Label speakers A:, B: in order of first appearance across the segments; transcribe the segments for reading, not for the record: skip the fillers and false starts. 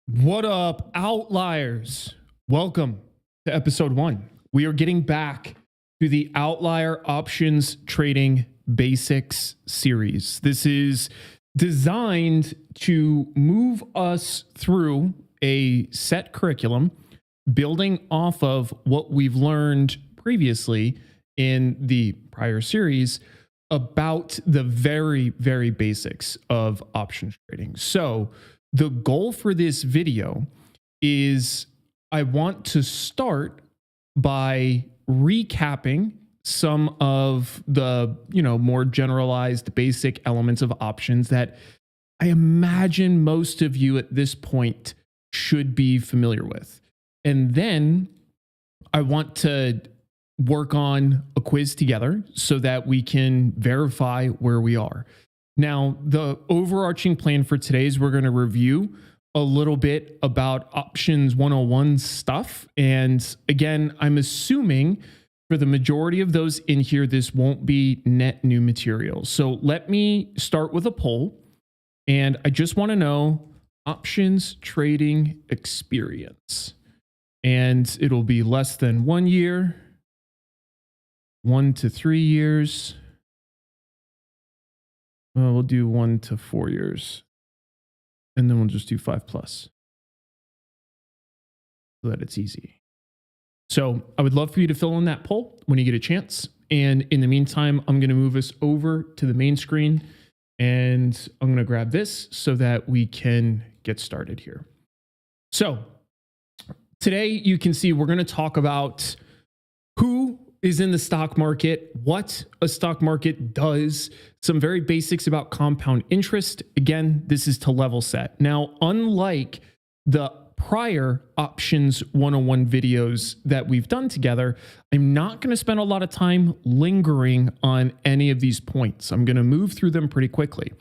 A: What up, Outliers? Welcome to episode 1. We are getting back to the Outlier Options Trading Basics series. This is designed to move us through a set curriculum, building off of what we've learned previously in the prior series about the very, very basics of options trading. So, the goal for this video is I want to start by recapping some of the, more generalized basic elements of options that I imagine most of you at this point should be familiar with. And then I want to work on a quiz together so that we can verify where we are. Now, the overarching plan for today is we're going to review a little bit about Options 101 stuff. And again, I'm assuming for the majority of those in here, this won't be net new material. So let me start with a poll. And I just want to know options trading experience. And it'll be less than 1 year, 1 to 3 years. We'll do 1 to 4 years, and then we'll just do 5+ so that it's easy. So I would love for you to fill in that poll when you get a chance. And in the meantime, I'm going to move us over to the main screen, and I'm going to grab this so that we can get started here. So today you can see we're going to talk about who is in the stock market, what a stock market does, some very basics about compound interest. Again, this is to level set. Now, unlike the prior Options 101 videos that we've done together, I'm not going to spend a lot of time lingering on any of these points. I'm going to move through them pretty quickly.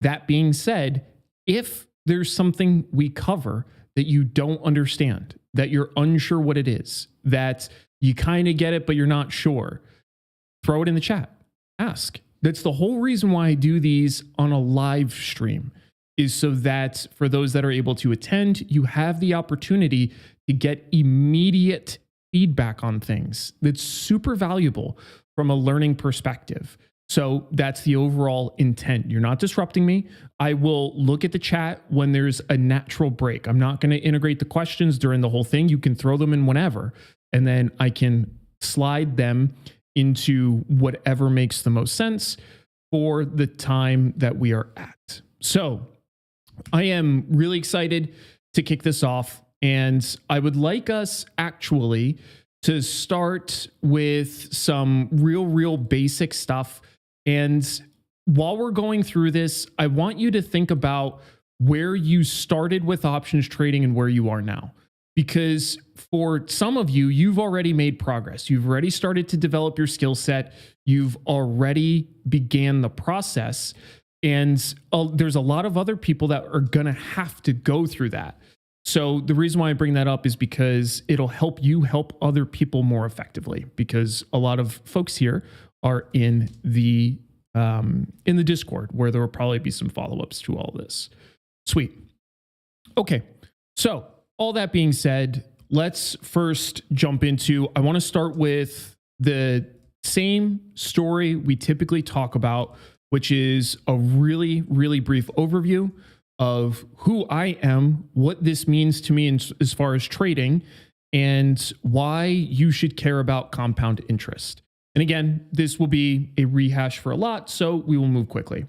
A: That being said, if there's something we cover that you don't understand, that you're unsure what it is, that you kind of get it, but you're not sure, throw it in the chat. Ask. That's the whole reason why I do these on a live stream, is so that for those that are able to attend, you have the opportunity to get immediate feedback on things. That's super valuable from a learning perspective. So that's the overall intent. You're not disrupting me. I will look at the chat when there's a natural break. I'm not going to integrate the questions during the whole thing. You can throw them in whenever, and then I can slide them into whatever makes the most sense for the time that we are at. So I am really excited to kick this off, and I would like us actually to start with some real basic stuff. And while we're going through this, I want you to think about where you started with options trading and where you are now. Because for some of you, you've already made progress. You've already started to develop your skill set. You've already began the process. And there's a lot of other people that are going to have to go through that. So the reason why I bring that up is because it'll help you help other people more effectively, because a lot of folks here are in the Discord, where there will probably be some follow-ups to all this. Sweet. Okay. So all that being said, let's first jump into, I want to start with the same story we typically talk about, which is a really brief overview of who I am, what this means to me as far as trading, and why you should care about compound interest. And again, this will be a rehash for a lot, so we will move quickly.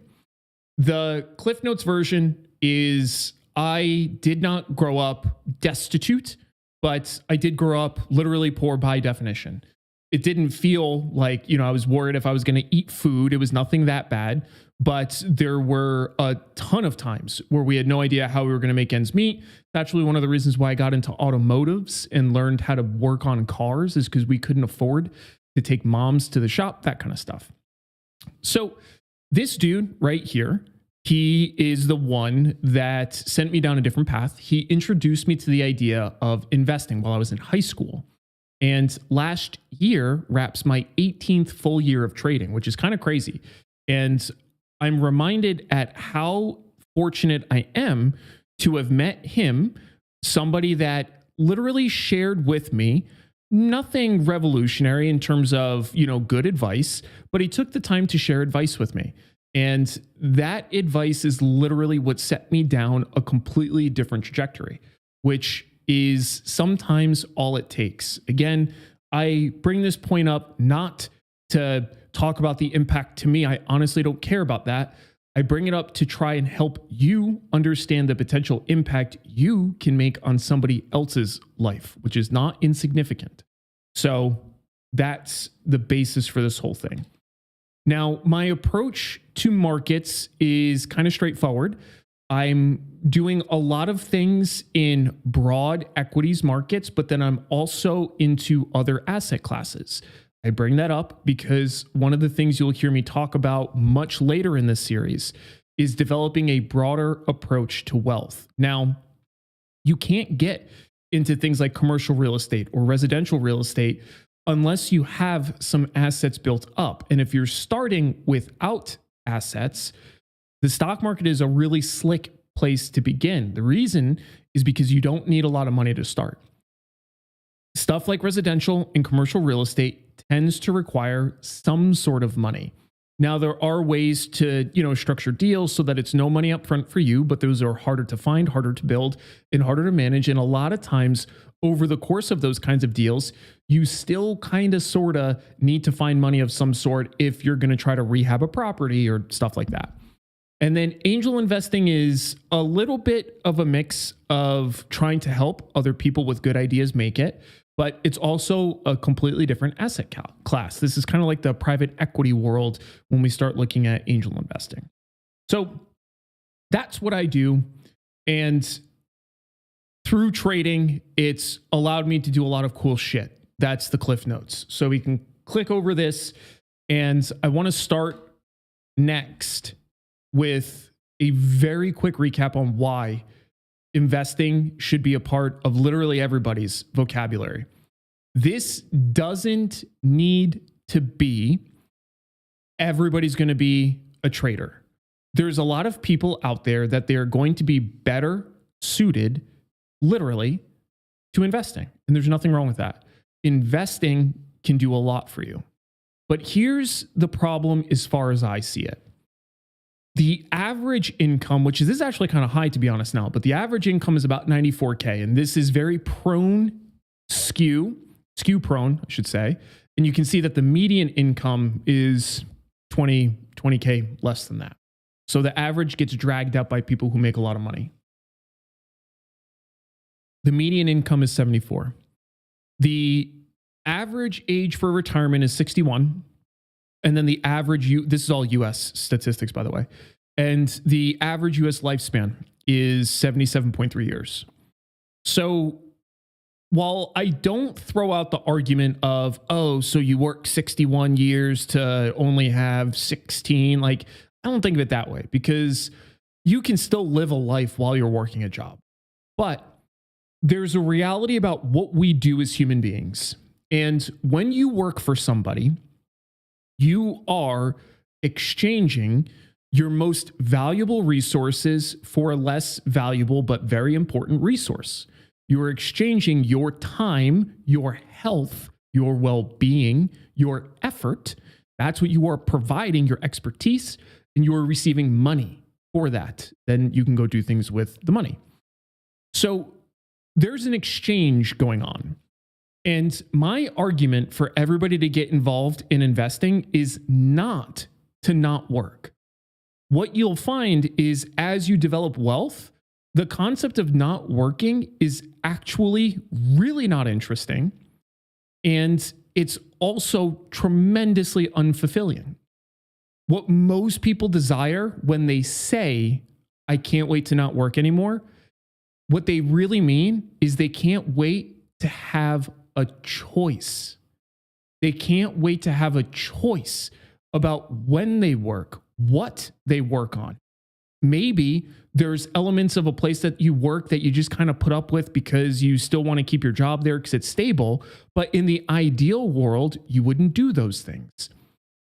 A: The Cliff Notes version is, I did not grow up destitute, but I did grow up literally poor by definition. It didn't feel like, I was worried if I was going to eat food. It was nothing that bad, but there were a ton of times where we had no idea how we were going to make ends meet. That's actually one of the reasons why I got into automotives and learned how to work on cars, is because we couldn't afford to take moms to the shop, that kind of stuff. So this dude right here, he is the one that sent me down a different path. He introduced me to the idea of investing while I was in high school. And last year wraps my 18th full year of trading, which is kind of crazy. And I'm reminded at how fortunate I am to have met him, somebody that literally shared with me nothing revolutionary in terms of, good advice, but he took the time to share advice with me. And that advice is literally what set me down a completely different trajectory, which is sometimes all it takes. Again, I bring this point up not to talk about the impact to me. I honestly don't care about that. I bring it up to try and help you understand the potential impact you can make on somebody else's life, which is not insignificant. So that's the basis for this whole thing. Now, my approach to markets is kind of straightforward. I'm doing a lot of things in broad equities markets, but then I'm also into other asset classes. I bring that up because one of the things you'll hear me talk about much later in this series is developing a broader approach to wealth. Now, you can't get into things like commercial real estate or residential real estate unless you have some assets built up. And if you're starting without assets, the stock market is a really slick place to begin. The reason is because you don't need a lot of money to start. Stuff like residential and commercial real estate tends to require some sort of money. Now, there are ways to, structure deals so that it's no money up front for you, but those are harder to find, harder to build, and harder to manage. And a lot of times over the course of those kinds of deals, you still kind of sort of need to find money of some sort if you're going to try to rehab a property or stuff like that. And then angel investing is a little bit of a mix of trying to help other people with good ideas make it, but it's also a completely different asset class. This is kind of like the private equity world when we start looking at angel investing. So that's what I do. And through trading, it's allowed me to do a lot of cool shit. That's the Cliff Notes. So we can click over this, and I want to start next with a very quick recap on why investing should be a part of literally everybody's vocabulary. This doesn't need to be everybody's going to be a trader. There's a lot of people out there that they're going to be better suited, literally, to investing. And there's nothing wrong with that. Investing can do a lot for you. But here's the problem as far as I see it. The average income, which is actually kind of high to be honest now, but the average income is about 94K. And this is very skew prone, I should say. And you can see that the median income is 20K less than that. So the average gets dragged up by people who make a lot of money. The median income is 74. The average age for retirement is 61. And then the average, this is all US statistics, by the way. And the average US lifespan is 77.3 years. So while I don't throw out the argument of, so you work 61 years to only have 16, I don't think of it that way, because you can still live a life while you're working a job. But there's a reality about what we do as human beings. And when you work for somebody, you are exchanging your most valuable resources for a less valuable but very important resource. You are exchanging your time, your health, your well-being, your effort. That's what you are providing, your expertise, and you are receiving money for that. Then you can go do things with the money. So there's an exchange going on. And my argument for everybody to get involved in investing is not to not work. What you'll find is as you develop wealth, the concept of not working is actually really not interesting. And it's also tremendously unfulfilling. What most people desire when they say, I can't wait to not work anymore, what they really mean is they can't wait to have a choice. They can't wait to have a choice about when they work, what they work on. Maybe there's elements of a place that you work that you just kind of put up with because you still want to keep your job there because it's stable. But in the ideal world, you wouldn't do those things.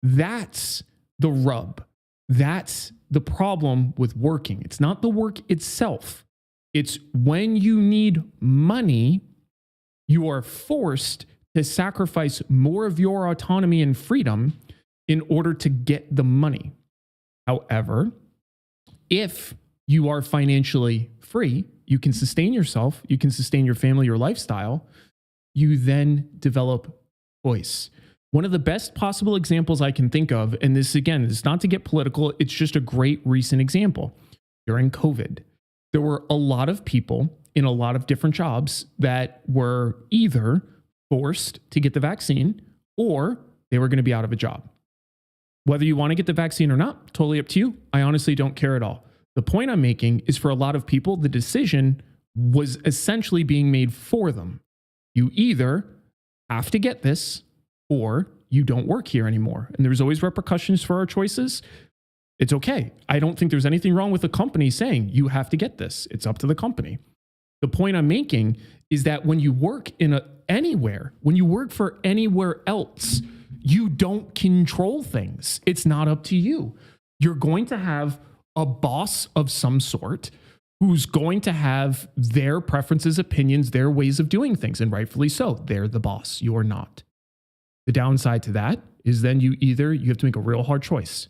A: That's the rub. That's the problem with working. It's not the work itself. It's when you need money, you are forced to sacrifice more of your autonomy and freedom in order to get the money. However, if you are financially free, you can sustain yourself, you can sustain your family, your lifestyle, you then develop choice. One of the best possible examples I can think of, and this again is not to get political, it's just a great recent example. During COVID, there were a lot of people in a lot of different jobs that were either forced to get the vaccine or they were going to be out of a job. Whether you want to get the vaccine or not, totally up to you. I honestly don't care at all. The point I'm making is for a lot of people, the decision was essentially being made for them. You either have to get this or you don't work here anymore. And there's always repercussions for our choices. It's okay. I don't think there's anything wrong with the company saying you have to get this. It's up to the company. The point I'm making is that when you work anywhere, when you work for anywhere else, you don't control things. It's not up to you. You're going to have a boss of some sort who's going to have their preferences, opinions, their ways of doing things, and rightfully so. They're the boss. You're not. The downside to that is then you have to make a real hard choice.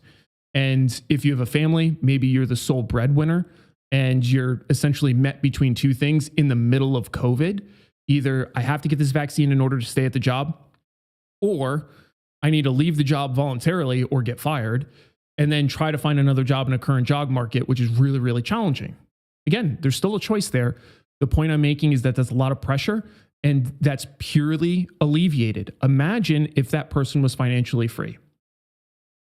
A: And if you have a family, maybe you're the sole breadwinner and you're essentially met between two things in the middle of COVID. Either I have to get this vaccine in order to stay at the job, or I need to leave the job voluntarily or get fired and then try to find another job in a current job market, which is really, really challenging. Again, there's still a choice there. The point I'm making is that there's a lot of pressure and that's purely alleviated. Imagine if that person was financially free.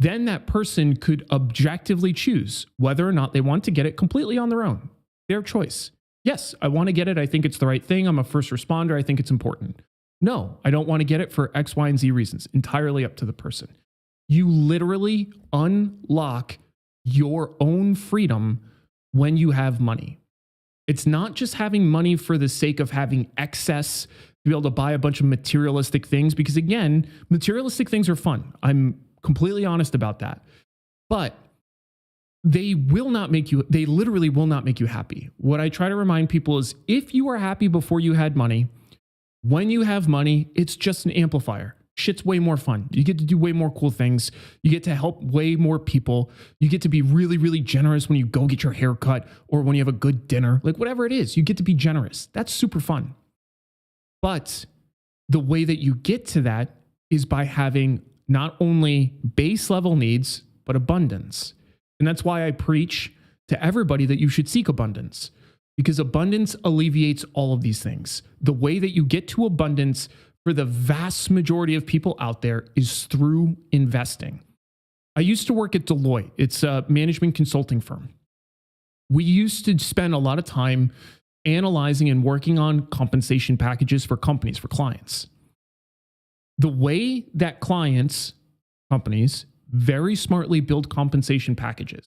A: Then that person could objectively choose whether or not they want to get it completely on their own. Their choice. Yes, I want to get it. I think it's the right thing. I'm a first responder. I think it's important. No, I don't want to get it for X, Y, and Z reasons. Entirely up to the person. You literally unlock your own freedom when you have money. It's not just having money for the sake of having excess to be able to buy a bunch of materialistic things, because again, materialistic things are fun. I'm completely honest about that. But they literally will not make you happy. What I try to remind people is if you were happy before you had money, when you have money, it's just an amplifier. Shit's way more fun. You get to do way more cool things. You get to help way more people. You get to be really, really generous when you go get your hair cut or when you have a good dinner. Like whatever it is, you get to be generous. That's super fun. But the way that you get to that is by having not only base level needs, but abundance. And that's why I preach to everybody that you should seek abundance, because abundance alleviates all of these things. The way that you get to abundance for the vast majority of people out there is through investing. I used to work at Deloitte. It's a management consulting firm. We used to spend a lot of time analyzing and working on compensation packages for companies, for clients. The way that companies very smartly build compensation packages,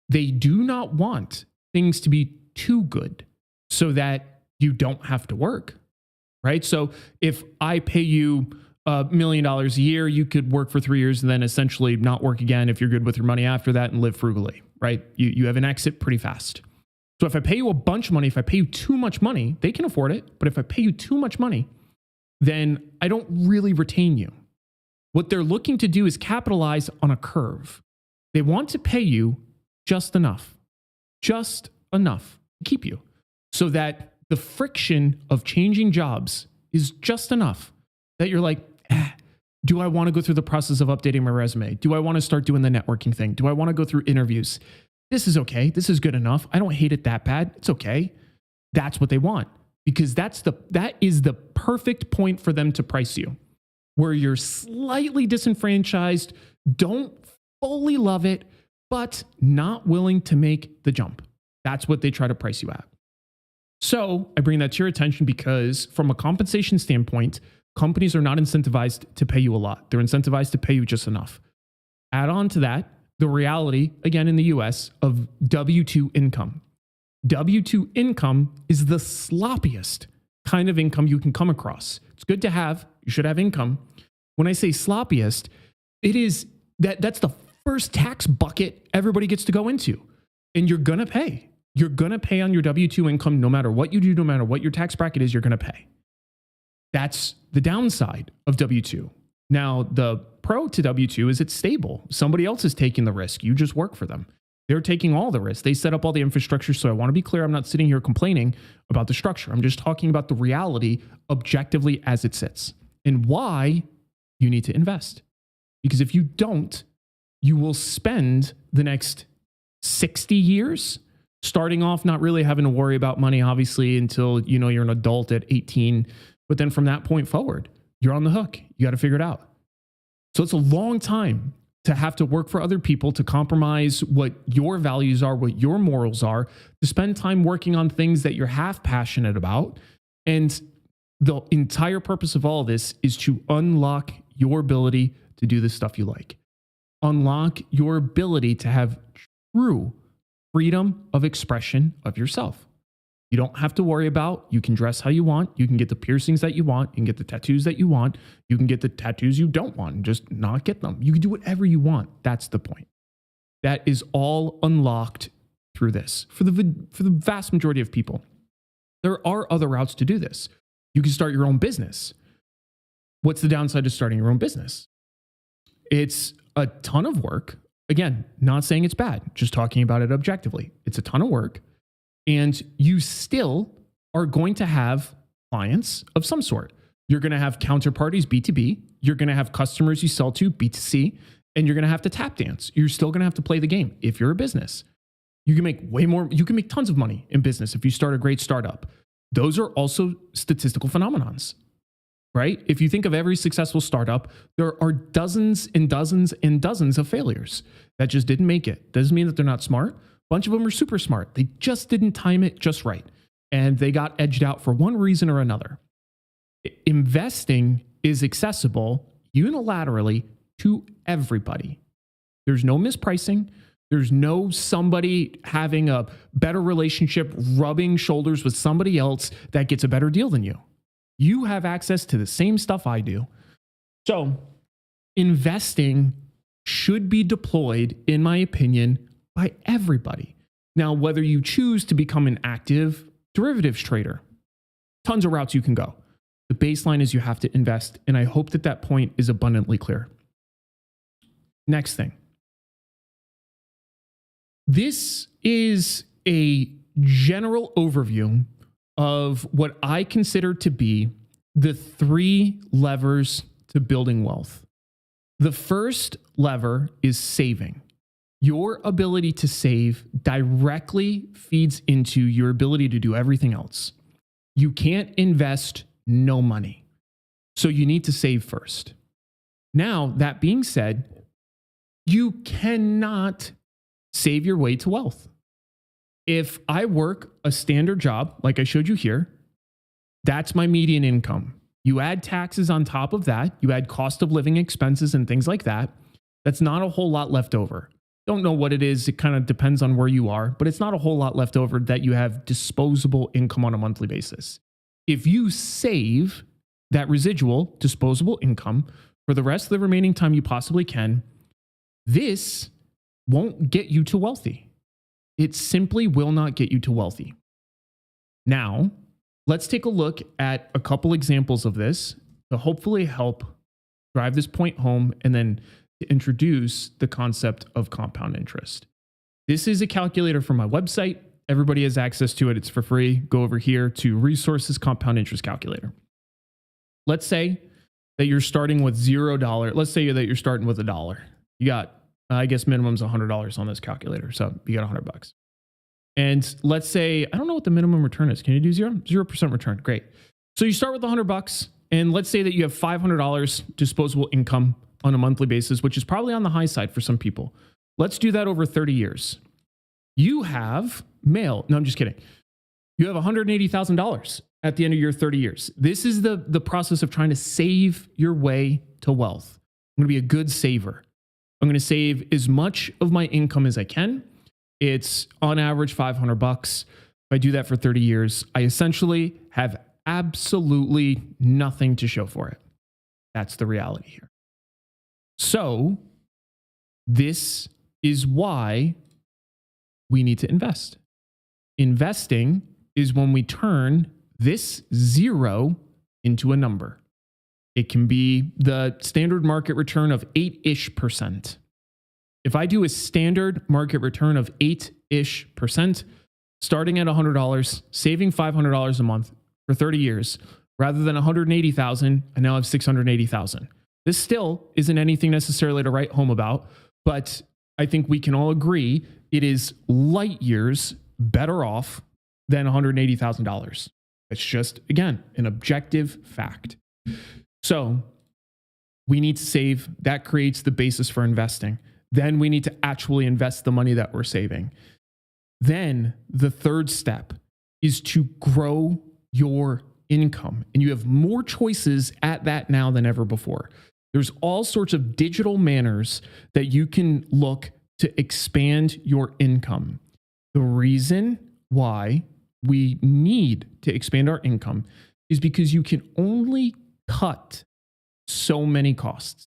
A: they do not want things to be too good so that you don't have to work. Right? So if I pay you $1 million a year, you could work for 3 years and then essentially not work again if you're good with your money after that and live frugally, right? You have an exit pretty fast. So if I pay you a bunch of money, if I pay you too much money, they can afford it. But if I pay you too much money, then I don't really retain you. What they're looking to do is capitalize on a curve. They want to pay you just enough to keep you so that the friction of changing jobs is just enough that you're like, do I want to go through the process of updating my resume? Do I want to start doing the networking thing? Do I want to go through interviews? This is okay. This is good enough. I don't hate it that bad. It's okay. That's what they want, because that is the perfect point for them to price you, where you're slightly disenfranchised, don't fully love it, but not willing to make the jump. That's what they try to price you at. So I bring that to your attention because from a compensation standpoint, companies are not incentivized to pay you a lot. They're incentivized to pay you just enough. Add on to that, the reality, again, in the US of W-2 income. W-2 income is the sloppiest kind of income you can come across. It's good to have. You should have income. When I say sloppiest, it is that's the first tax bucket everybody gets to go into. And you're going to pay. You're going to pay on your W-2 income no matter what you do, no matter what your tax bracket is, you're going to pay. That's the downside of W-2. Now, the pro to W-2 is it's stable. Somebody else is taking the risk. You just work for them. They're taking all the risk. They set up all the infrastructure. So I want to be clear, I'm not sitting here complaining about the structure. I'm just talking about the reality objectively as it sits and why you need to invest. Because if you don't, you will spend the next 60 years starting off not really having to worry about money, obviously, until you're an adult at 18. But then from that point forward, you're on the hook. You got to figure it out. So it's a long time to have to work for other people, to compromise what your values are, what your morals are, to spend time working on things that you're half passionate about. And the entire purpose of all of this is to unlock your ability to do the stuff you like. Unlock your ability to have true freedom of expression of yourself. You don't have to worry about, you can dress how you want, you can get the piercings that you want, you can get the tattoos that you want, you can get the tattoos you don't want and just not get them. You can do whatever you want. That's the point. That is all unlocked through this. For the vast majority of people, there are other routes to do this. You can start your own business. What's the downside of starting your own business? It's a ton of work. Again, not saying it's bad, just talking about it objectively. It's a ton of work. And you still are going to have clients of some sort. You're going to have counterparties, B2B. You're going to have customers you sell to, B2C. And you're going to have to tap dance. You're still going to have to play the game if you're a business. You can make way more. You can make tons of money in business if you start a great startup. Those are also statistical phenomenons, right? If you think of every successful startup, there are dozens and dozens and dozens of failures that just didn't make it. Doesn't mean that they're not smart. A bunch of them are super smart. They just didn't time it just right. And they got edged out for one reason or another. Investing is accessible unilaterally to everybody. There's no mispricing. There's no somebody having a better relationship, rubbing shoulders with somebody else that gets a better deal than you. You have access to the same stuff I do. So investing should be deployed, in my opinion, by everybody. Now, whether you choose to become an active derivatives trader, tons of routes you can go. The baseline is you have to invest, and I hope that that point is abundantly clear. Next thing. This is a general overview of what I consider to be the 3 levers to building wealth. The first lever is saving. Your ability to save directly feeds into your ability to do everything else. You can't invest no money. So you need to save first. Now, that being said, you cannot save your way to wealth. If I work a standard job, like I showed you here, that's my median income. You add taxes on top of that, you add cost of living expenses and things like that. That's not a whole lot left over. Don't know what it is. It kind of depends on where you are, but it's not a whole lot left over that you have disposable income on a monthly basis. If you save that residual disposable income for the rest of the remaining time you possibly can, this won't get you to wealthy. It simply will not get you to wealthy. Now, let's take a look at a couple examples of this to hopefully help drive this point home and then to introduce the concept of compound interest. This is a calculator from my website. Everybody has access to it. It's for free. Go over here to resources, compound interest calculator. Let's say that you're starting with $0. Let's say that you're starting with $1. You got, I guess minimum's $100 on this calculator. So you got $100. And let's say, I don't know what the minimum return is. Can you do 0% return? Great. So you start with $100 and let's say that you have $500 disposable income on a monthly basis, which is probably on the high side for some people. Let's do that over 30 years. You have no, I'm just kidding. You have $180,000 at the end of your 30 years. This is the process of trying to save your way to wealth. I'm going to be a good saver. I'm going to save as much of my income as I can. It's on average $500. If I do that for 30 years, I essentially have absolutely nothing to show for it. That's the reality here. So this is why we need to invest. investing is when we turn this zero into a number. It can be the standard market return of 8-ish%. If I do a standard market return of 8-ish%, starting at $100, saving $500 a month for 30 years, rather than $180,000, I now have $680,000. This still isn't anything necessarily to write home about, but I think we can all agree it is light years better off than $180,000. It's just, again, an objective fact. So we need to save. That creates the basis for investing. Then we need to actually invest the money that we're saving. Then the third step is to grow your income. And you have more choices at that now than ever before. There's all sorts of digital manners that you can look to expand your income. The reason why we need to expand our income is because you can only cut so many costs.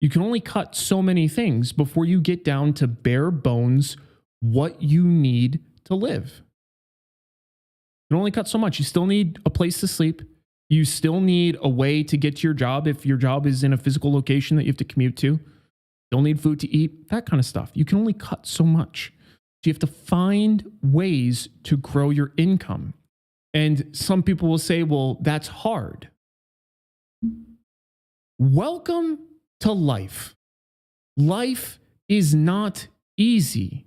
A: You can only cut so many things before you get down to bare bones what you need to live. You can only cut so much. You still need a place to sleep. You still need a way to get to your job if your job is in a physical location that you have to commute to. You'll need food to eat, that kind of stuff. You can only cut so much. So you have to find ways to grow your income. And some people will say, well, that's hard. Welcome to life. Life is not easy.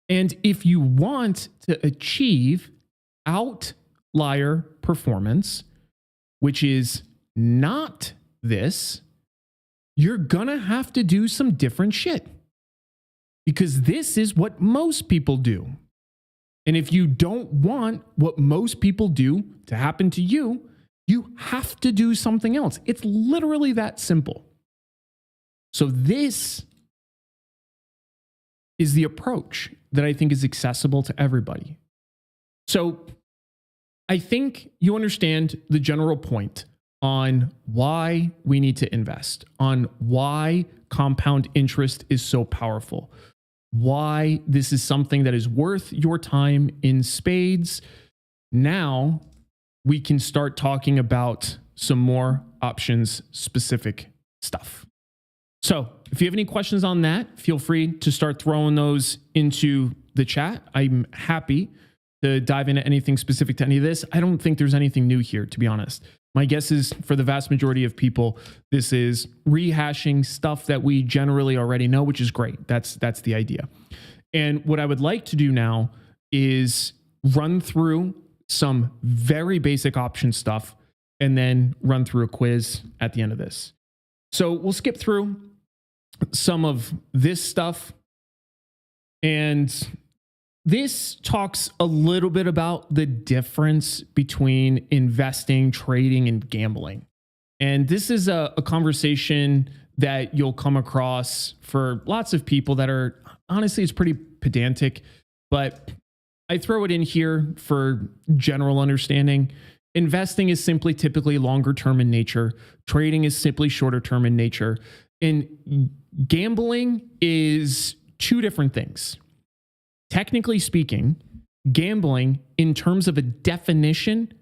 A: And if you want to achieve outlier performance, which is not this, you're gonna have to do some different shit. Because this is what most people do. And if you don't want what most people do to happen to you, you have to do something else. It's literally that simple. So this is the approach that I think is accessible to everybody. So I think you understand the general point on why we need to invest, on why compound interest is so powerful, why this is something that is worth your time in spades. Now we can start talking about some more options specific stuff. So if you have any questions on that, feel free to start throwing those into the chat. I'm happy to dive into anything specific to any of this. I don't think there's anything new here, to be honest. My guess is for the vast majority of people, this is rehashing stuff that we generally already know, which is great. That's the idea. And what I would like to do now is run through some very basic option stuff and then run through a quiz at the end of this. So we'll skip through some of this stuff. And this talks a little bit about the difference between investing, trading, and gambling. And this is a conversation that you'll come across for lots of people that are, honestly, it's pretty pedantic, but I throw it in here for general understanding. Investing is simply typically longer term in nature. Trading is simply shorter term in nature. And gambling is two different things. Technically speaking, gambling in terms of a definition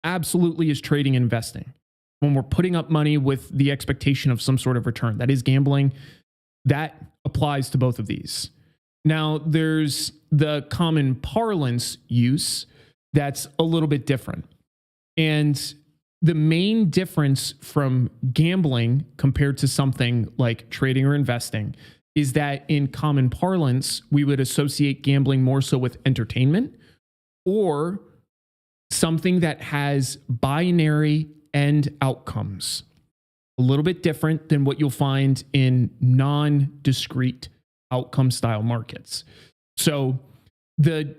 A: absolutely is trading and investing. When we're putting up money with the expectation of some sort of return, that is gambling. That applies to both of these. Now, there's the common parlance use that's a little bit different. And the main difference from gambling compared to something like trading or investing is that in common parlance, we would associate gambling more so with entertainment or something that has binary end outcomes. A little bit different than what you'll find in non-discrete outcome style markets. So the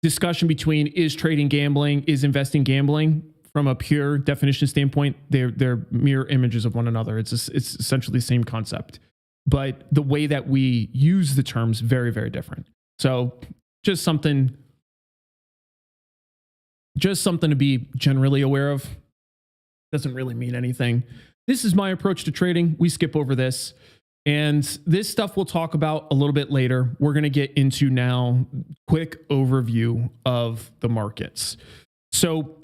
A: discussion between is trading gambling, is investing gambling, from a pure definition standpoint, they're mirror images of one another. It's essentially the same concept. But the way that we use the terms, very, very different. So just something to be generally aware of. Doesn't really mean anything. This is my approach to trading. We skip over this. And this stuff we'll talk about a little bit later. We're going to get into now quick overview of the markets. So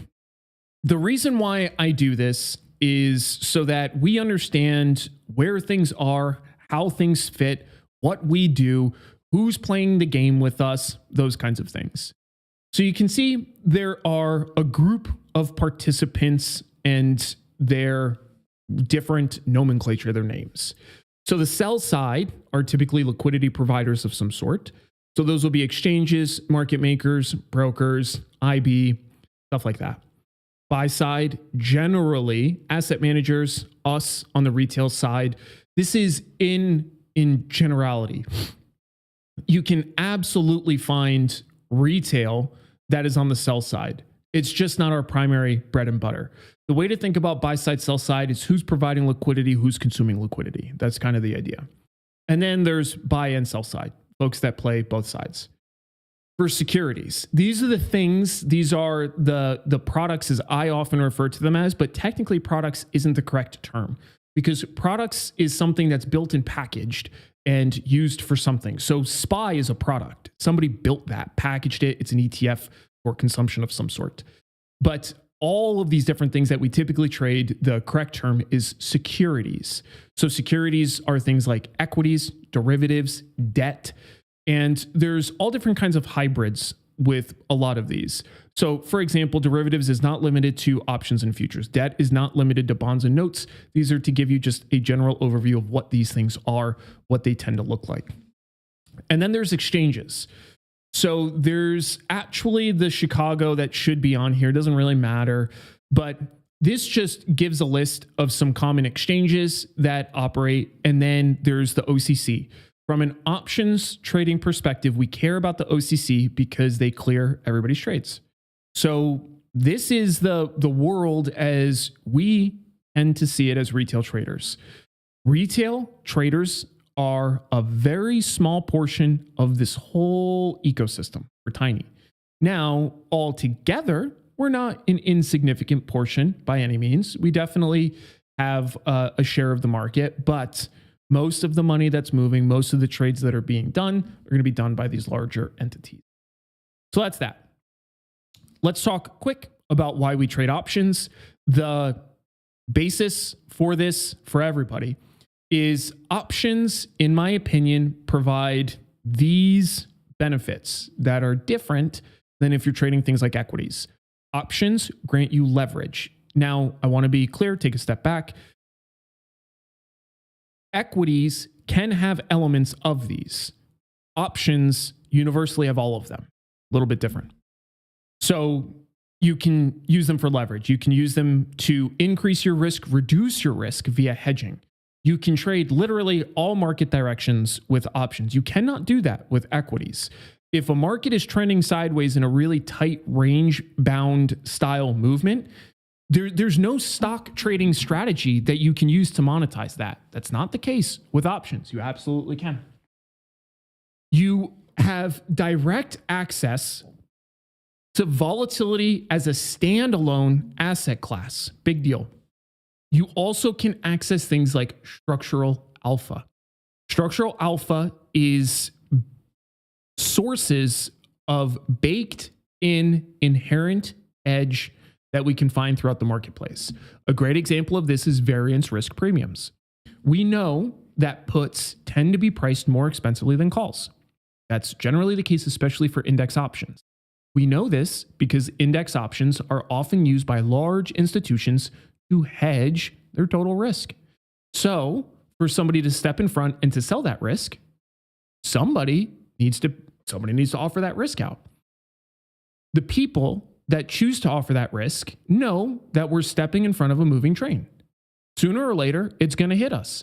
A: the reason why I do this is so that we understand where things are, how things fit, what we do, who's playing the game with us, those kinds of things. So you can see there are a group of participants and their different nomenclature, their names. So the sell side are typically liquidity providers of some sort. So those will be exchanges, market makers, brokers, IB, stuff like that. Buy side, generally asset managers, us on the retail side. This is in generality. You can absolutely find retail that is on the sell side. It's just not our primary bread and butter. The way to think about buy side, sell side is who's providing liquidity, who's consuming liquidity. That's kind of the idea. And then there's buy and sell side, folks that play both sides. For securities, these are the things, these are the products as I often refer to them as, but technically products isn't the correct term because products is something that's built and packaged and used for something. So SPY is a product. Somebody built that, packaged it. It's an ETF for consumption of some sort. But all of these different things that we typically trade, the correct term is securities. So securities are things like equities, derivatives, debt, and there's all different kinds of hybrids with a lot of these. So for example, derivatives is not limited to options and futures. Debt is not limited to bonds and notes. These are to give you just a general overview of what these things are, what they tend to look like. And then there's exchanges. So there's actually the Chicago that should be on here. It doesn't really matter, but this just gives a list of some common exchanges that operate. And then there's the OCC. From an options trading perspective, we care about the OCC because they clear everybody's trades. So this is the world as we tend to see it as retail traders. Retail traders are a very small portion of this whole ecosystem. We're tiny. Now, altogether, we're not an insignificant portion by any means. We definitely have a share of the market, but most of the money that's moving, most of the trades that are being done are going to be done by these larger entities. So that's that. Let's talk quick about why we trade options. The basis for this for everybody is options, in my opinion, provide these benefits that are different than if you're trading things like equities. Options grant you leverage. Now, I want to be clear, take a step back. Equities can have elements of these. Options universally have all of them, a little bit different. So you can use them for leverage. You can use them to increase your risk, reduce your risk via hedging. You can trade literally all market directions with options. You cannot do that with equities. If a market is trending sideways in a really tight range bound style movement, there's no stock trading strategy that you can use to monetize that. That's not the case with options. You absolutely can. You have direct access to volatility as a standalone asset class. Big deal. You also can access things like structural alpha. Structural alpha is sources of baked in inherent edge that we can find throughout the marketplace. A great example of this is variance risk premiums. We know that puts tend to be priced more expensively than calls. That's generally the case, especially for index options. We know this because index options are often used by large institutions to hedge their total risk. So for somebody to step in front and to sell that risk, somebody needs to offer that risk out. The people that choose to offer that risk know that we're stepping in front of a moving train. Sooner or later, it's going to hit us.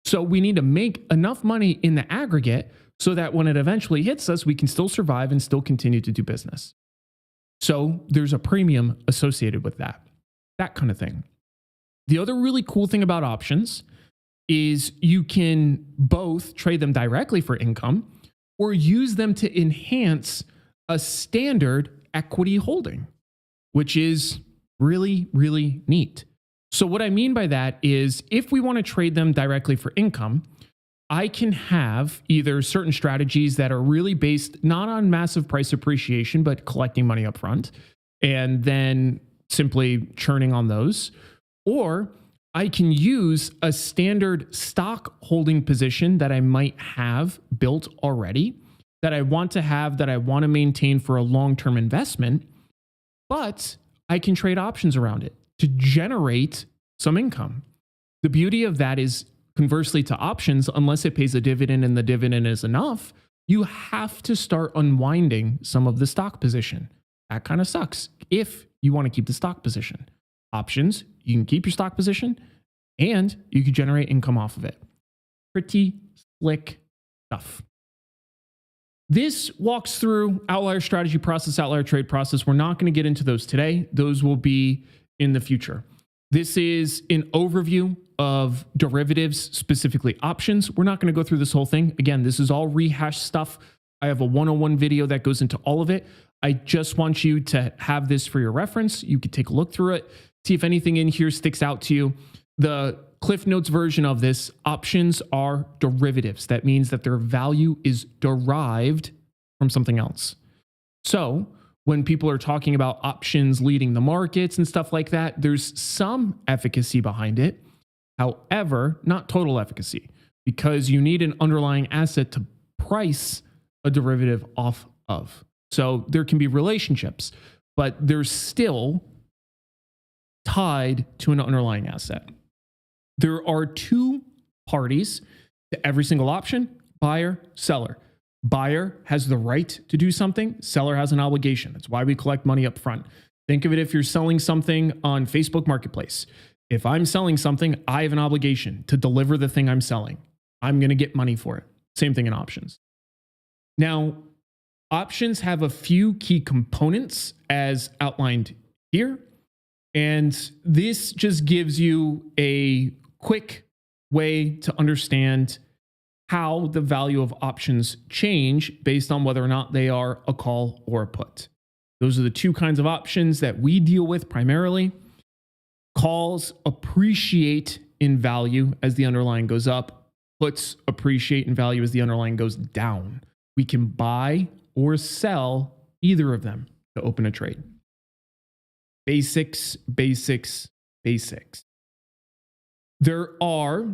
A: So we need to make enough money in the aggregate so that when it eventually hits us, we can still survive and still continue to do business. So there's a premium associated with that kind of thing. The other really cool thing about options is you can both trade them directly for income or use them to enhance a standard equity holding, which is really, really neat. So what I mean by that is if we want to trade them directly for income, I can have either certain strategies that are really based not on massive price appreciation, but collecting money up front and then simply churning on those. Or I can use a standard stock holding position that I might have built already, that I want to have, that I want to maintain for a long-term investment, but I can trade options around it to generate some income. The beauty of that is, conversely to options, unless it pays a dividend and the dividend is enough, you have to start unwinding some of the stock position. That kind of sucks if you want to keep the stock position. Options, you can keep your stock position and you can generate income off of it. Pretty slick stuff. This walks through Outlier strategy process, Outlier trade process. We're not going to get into those today. Those will be in the future. This is an overview of derivatives, specifically options. We're not going to go through this whole thing. Again, this is all rehashed stuff. I have a 101 video that goes into all of it. I just want you to have this for your reference. You could take a look through it, see if anything in here sticks out to you. The Cliff Notes version of this, options are derivatives. That means that their value is derived from something else. So when people are talking about options leading the markets and stuff like that, there's some efficacy behind it. However, not total efficacy, because you need an underlying asset to price a derivative off of. So there can be relationships, but they're still tied to an underlying asset. There are two parties to every single option: buyer, seller. Buyer has the right to do something. Seller has an obligation. That's why we collect money up front. Think of it if you're selling something on Facebook Marketplace. If I'm selling something, I have an obligation to deliver the thing I'm selling. I'm going to get money for it. Same thing in options. Now, options have a few key components as outlined here. And this just gives you a quick way to understand how the value of options change based on whether or not they are a call or a put. Those are the two kinds of options that we deal with primarily. Calls appreciate in value as the underlying goes up. Puts appreciate in value as the underlying goes down. We can buy or sell either of them to open a trade. Basics, basics, basics. There are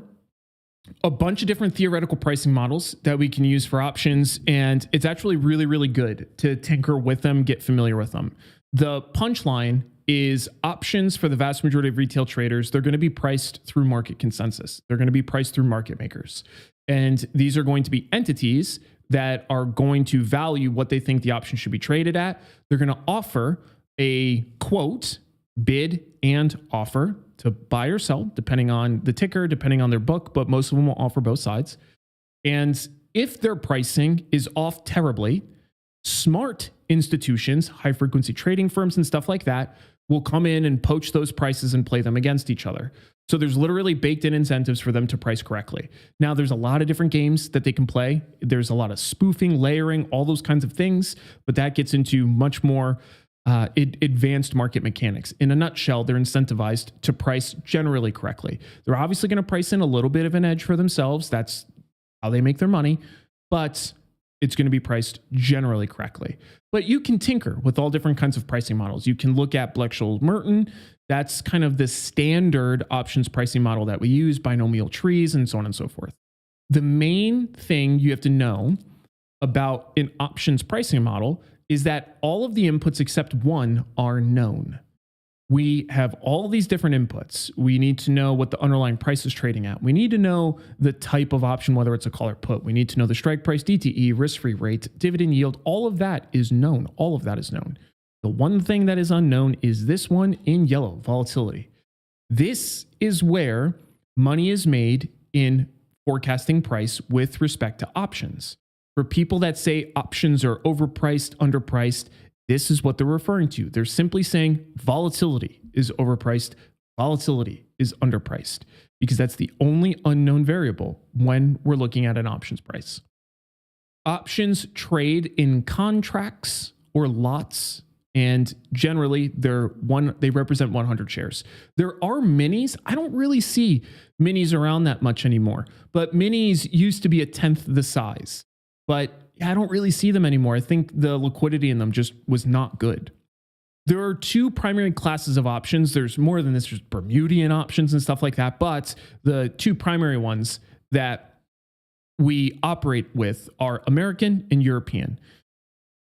A: a bunch of different theoretical pricing models that we can use for options, and it's actually really, really good to tinker with them, get familiar with them. The punchline is options for the vast majority of retail traders, they're going to be priced through market consensus. They're going to be priced through market makers. And these are going to be entities that are going to value what they think the option should be traded at. They're going to offer a quote, bid and offer to buy or sell, depending on the ticker, depending on their book, but most of them will offer both sides. And if their pricing is off terribly, smart institutions, high frequency trading firms and stuff like that will come in and poach those prices and play them against each other. So there's literally baked in incentives for them to price correctly. Now, there's a lot of different games that they can play. There's a lot of spoofing, layering, all those kinds of things, but that gets into much more advanced market mechanics. In a nutshell, they're incentivized to price generally correctly. They're obviously going to price in a little bit of an edge for themselves. That's how they make their money, but it's going to be priced generally correctly. But you can tinker with all different kinds of pricing models. You can look at Black-Scholes-Merton. That's kind of the standard options pricing model that we use, binomial trees, and so on and so forth. The main thing you have to know about an options pricing model is that all of the inputs except one are known. We have all these different inputs. We need to know what the underlying price is trading at. We need to know the type of option, whether it's a call or put. We need to know the strike price, DTE, risk-free rate, dividend yield. All of that is known. All of that is known. The one thing that is unknown is this one in yellow, volatility. This is where money is made in forecasting price with respect to options. For people that say options are overpriced, underpriced, this is what they're referring to. They're simply saying volatility is overpriced, volatility is underpriced, because that's the only unknown variable when we're looking at an options price. Options trade in contracts or lots And generally they represent 100 shares. There are minis. I don't really see minis around that much anymore, but minis used to be a tenth the size, but I don't really see them anymore. I think the liquidity in them just was not good. There are two primary classes of options. There's more than this, there's Bermudian options and stuff like that. But the two primary ones that we operate with are American and European.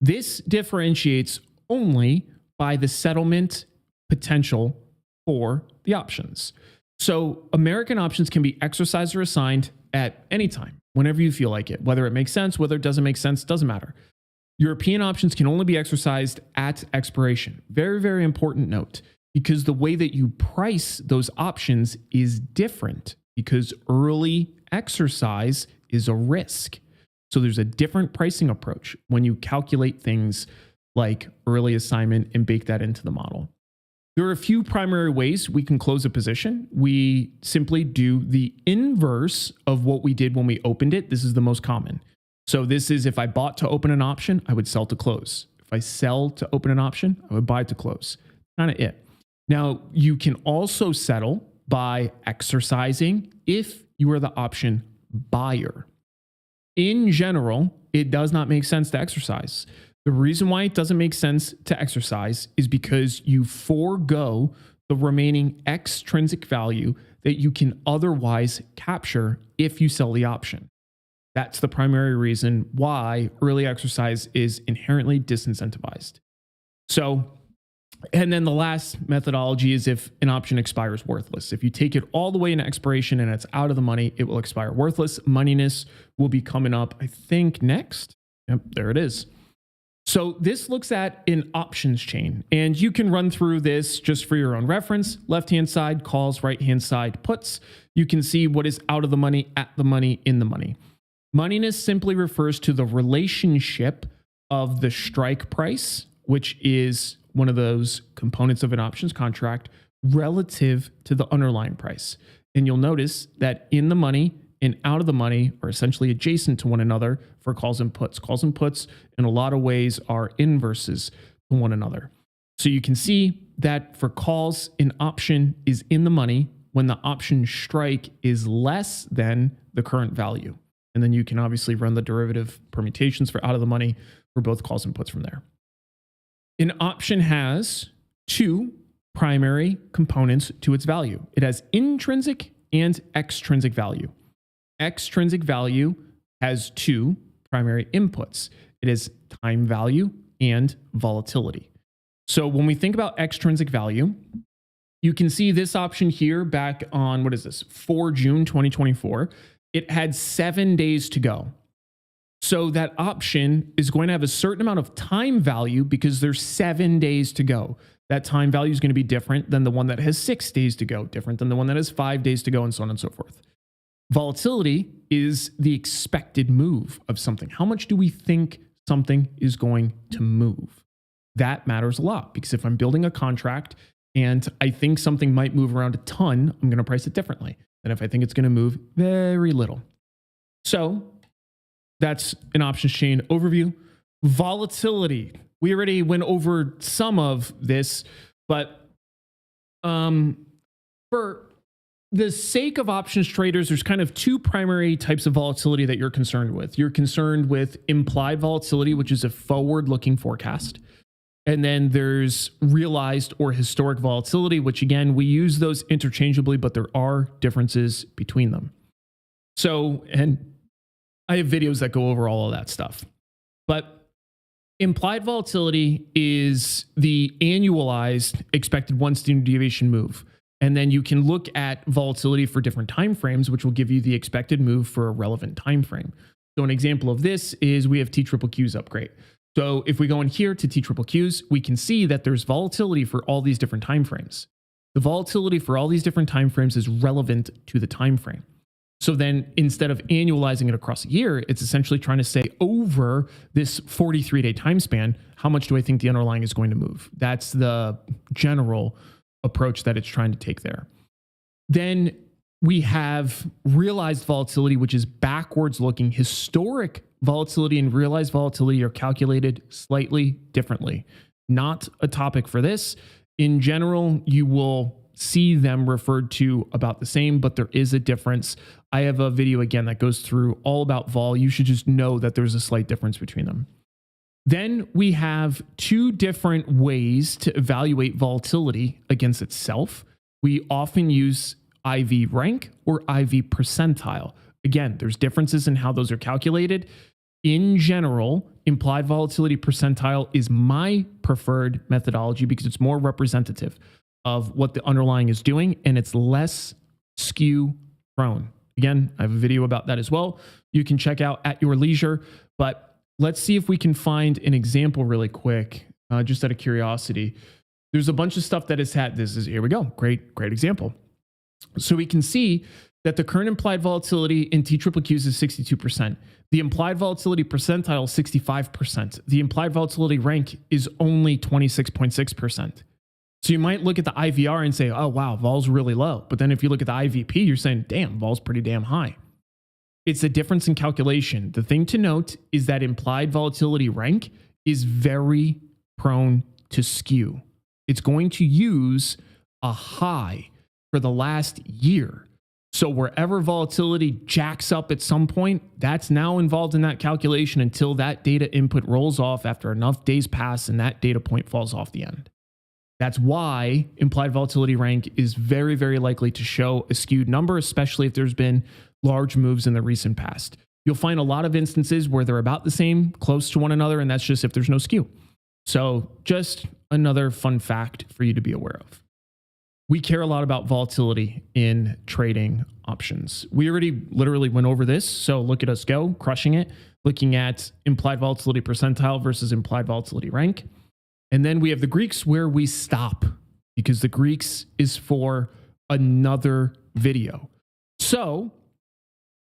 A: This differentiates only by the settlement potential for the options. So American options can be exercised or assigned at any time, whenever you feel like it. Whether it makes sense, whether it doesn't make sense, doesn't matter. European options can only be exercised at expiration. Very, very important note, because the way that you price those options is different, because early exercise is a risk. So there's a different pricing approach when you calculate things like early assignment and bake that into the model. There are a few primary ways we can close a position. We simply do the inverse of what we did when we opened it. This is the most common. So this is, if I bought to open an option, I would sell to close. If I sell to open an option, I would buy to close. Kind of it. Now, you can also settle by exercising if you are the option buyer. In general, it does not make sense to exercise. The reason why it doesn't make sense to exercise is because you forego the remaining extrinsic value that you can otherwise capture if you sell the option. That's the primary reason why early exercise is inherently disincentivized. So, and then the last methodology is if an option expires worthless. If you take it all the way into expiration and it's out of the money, it will expire worthless. Moneyness will be coming up, I think, next. Yep, there it is. So this looks at an options chain, and you can run through this just for your own reference. Left-hand side, calls, right-hand side, puts. You can see what is out of the money, at the money, in the money. Moneyness simply refers to the relationship of the strike price, which is one of those components of an options contract, relative to the underlying price. And you'll notice that in the money and out of the money are essentially adjacent to one another for calls and puts. Calls and puts in a lot of ways are inverses to one another. So you can see that for calls, an option is in the money when the option strike is less than the current value. And then you can obviously run the derivative permutations for out of the money for both calls and puts from there. An option has two primary components to its value. It has intrinsic and extrinsic value. Extrinsic value has two primary inputs. It is time value and volatility. So when we think about extrinsic value, you can see this option here back on, 4 June 2024. It had 7 days to go. So that option is going to have a certain amount of time value because there's 7 days to go. That time value is going to be different than the one that has 6 days to go, different than the one that has 5 days to go, and so on and so forth. Volatility is the expected move of something. How much do we think something is going to move? That matters a lot, because if I'm building a contract and I think something might move around a ton, I'm going to price it differently than if I think it's going to move very little. So that's an options chain overview. Volatility. We already went over some of this, but for the sake of options traders, there's kind of two primary types of volatility that you're concerned with. You're concerned with implied volatility, which is a forward-looking forecast. And then there's realized or historic volatility, which again, we use those interchangeably, but there are differences between them. So, and I have videos that go over all of that stuff. But implied volatility is the annualized expected one standard deviation move. And then you can look at volatility for different time frames, which will give you the expected move for a relevant time frame. So an example of this is we have TQQs up. Great. So if we go in here to TQQs, we can see that there's volatility for all these different time frames. The volatility for all these different time frames is relevant to the time frame. So then instead of annualizing it across a year, it's essentially trying to say over this 43-day time span, how much do I think the underlying is going to move? That's the general approach that it's trying to take there. Then we have realized volatility, which is backwards looking. Historic volatility and realized volatility are calculated slightly differently. not a topic for this. In general, you will see them referred to about the same, but there is a difference. I have a video again that goes through all about vol. You should just know that there's a slight difference between them. Then we have two different ways to evaluate volatility against itself. We often use IV rank or IV percentile. Again, there's differences in how those are calculated. In general, implied volatility percentile is my preferred methodology because it's more representative of what the underlying is doing and it's less skew prone. Again, I have a video about that as well. You can check out at your leisure, but let's see if we can find an example really quick, just out of curiosity. There's a bunch of stuff that has had, here we go. Great example. So we can see that the current implied volatility in TQQs is 62%. The implied volatility percentile is 65%. The implied volatility rank is only 26.6%. So you might look at the IVR and say, oh, wow, vol's really low. But then if you look at the IVP, you're saying, damn, vol's pretty damn high. It's a difference in calculation. The thing to note is that implied volatility rank is very prone to skew. It's going to use a high for the last year. So wherever volatility jacks up at some point, that's now involved in that calculation until that data input rolls off after enough days pass and that data point falls off the end. That's why implied volatility rank is very, very likely to show a skewed number, especially if there's been large moves in the recent past. You'll find a lot of instances where they're about the same, close to one another, and that's just if there's no skew. So just another fun fact for you to be aware of. We care a lot about volatility in trading options. We already literally went over this, so look at us go, crushing it, looking at implied volatility percentile versus implied volatility rank. And then we have the Greeks where we stop because the Greeks is for another video. So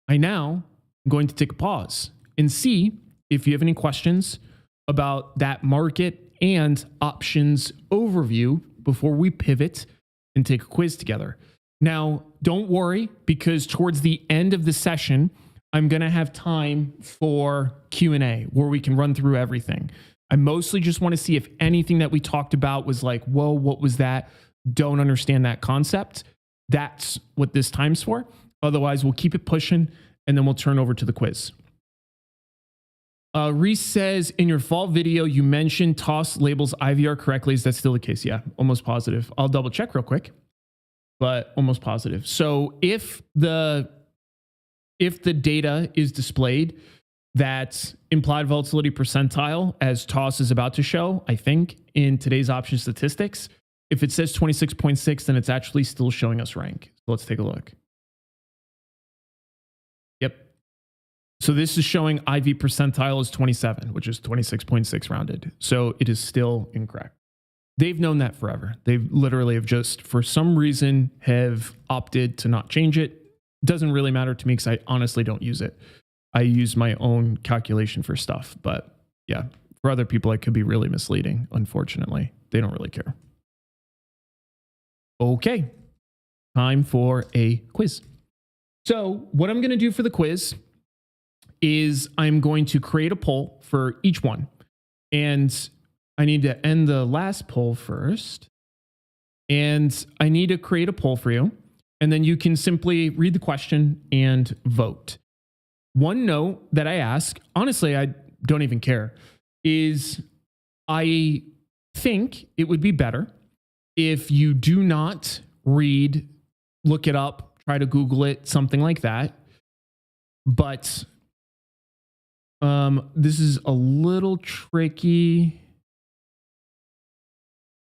A: I now am going to take a pause and see if you have any questions about that market and options overview before we pivot and take a quiz together. Now, don't worry, because towards the end of the session, I'm going to have time for Q&A where we can run through everything. I mostly just want to see if anything that we talked about was like, whoa, what was that? Don't understand that concept. That's what this time's for. Otherwise, we'll keep it pushing and then we'll turn over to the quiz. Reese says, in your fall video, you mentioned TOS labels IVR correctly. Is that still the case? Yeah, almost positive. I'll double check real quick, but almost positive. So if the data is displayed that implied volatility percentile as TOS is about to show, I think in today's option statistics, if it says 26.6, then it's actually still showing us rank. So let's take a look. Yep. So this is showing IV percentile is 27, which is 26.6 rounded. So it is still incorrect. They've known that forever. They literally have just, for some reason, have opted to not change it. It doesn't really matter to me because I honestly don't use it. I use my own calculation for stuff. But yeah, for other people, it could be really misleading. Unfortunately, they don't really care. Okay, time for a quiz. So what I'm going to do for the quiz is I'm going to create a poll for each one. And I need to end the last poll first. And I need to create a poll for you. And then you can simply read the question and vote. One note that I ask, honestly, I don't even care, is I think it would be better if you do not read, look it up, try to Google it, something like that. But this is a little tricky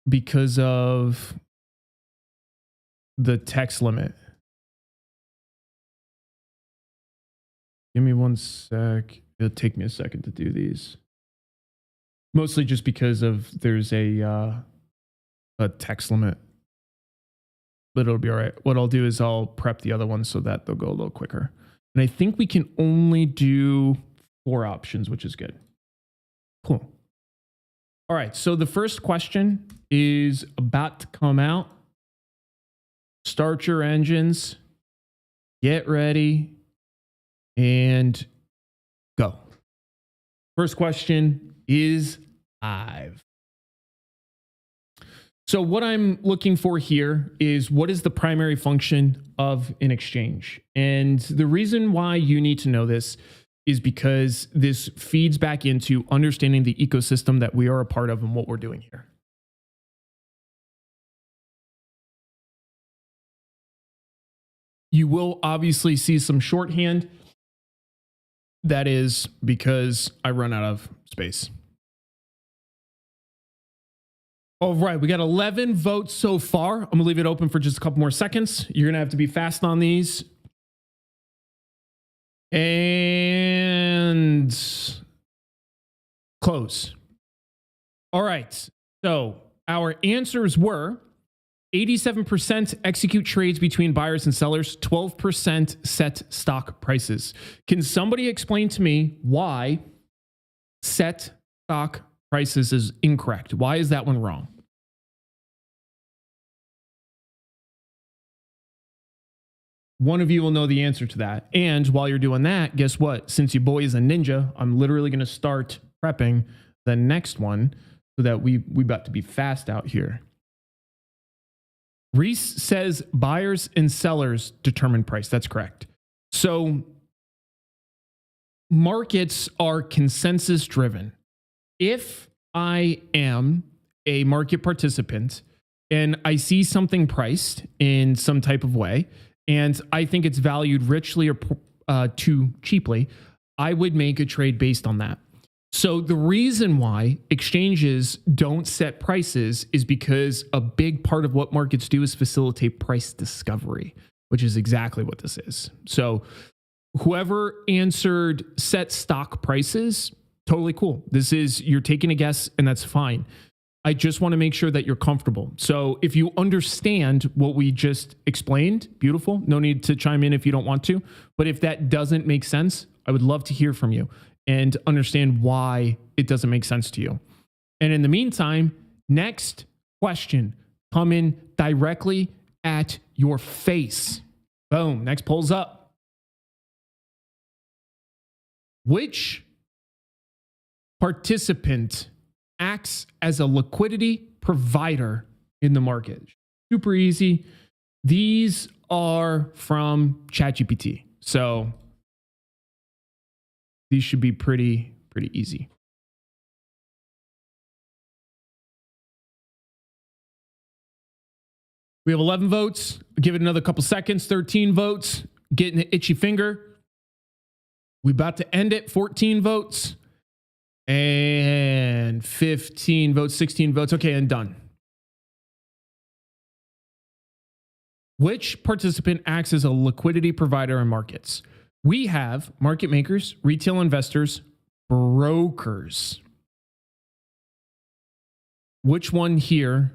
A: because of the text limit. Give me one sec. It'll take me a second to do these. Mostly just because of there's a text limit. But it'll be all right. What I'll do is I'll prep the other ones so that they'll go a little quicker. And I think we can only do 4 options, which is good. Cool. All right. So the first question is about to come out. Start your engines. Get ready. And go. First question is live. So what I'm looking for here is what is the primary function of an exchange? And the reason why you need to know this is because this feeds back into understanding the ecosystem that we are a part of and what we're doing here. You will obviously see some shorthand. That is because I run out of space. All right, we got 11 votes so far. I'm gonna leave it open for just a couple more seconds. You're gonna have to be fast on these. And close. All right, so our answers were 87% execute trades between buyers and sellers, 12% set stock prices. Can somebody explain to me why set stock prices is incorrect? Why is that one wrong? One of you will know the answer to that. And while you're doing that, guess what? Since your boy is a ninja, I'm literally going to start prepping the next one so that we about to be fast out here. Reese says buyers and sellers determine price. That's correct. So markets are consensus driven. If I am a market participant and I see something priced in some type of way, and I think it's valued richly or too cheaply, I would make a trade based on that. So the reason why exchanges don't set prices is because a big part of what markets do is facilitate price discovery, which is exactly what this is. So whoever answered set stock prices, totally cool. This is, you're taking a guess and that's fine. I just want to make sure that you're comfortable. So if you understand what we just explained, beautiful. No need to chime in if you don't want to. But if that doesn't make sense, I would love to hear from you and understand why it doesn't make sense to you. And in the meantime, next question coming directly at your face. Boom, next poll's up. Which participant acts as a liquidity provider in the market? Super easy. These are from ChatGPT. So these should be pretty easy. We have 11 votes. Give it another couple seconds. 13 votes. Getting an itchy finger. We about to end it. 14 votes. And 15 votes, 16 votes. Okay, and done. Which participant acts as a liquidity provider in markets? We have market makers, retail investors, brokers. Which one here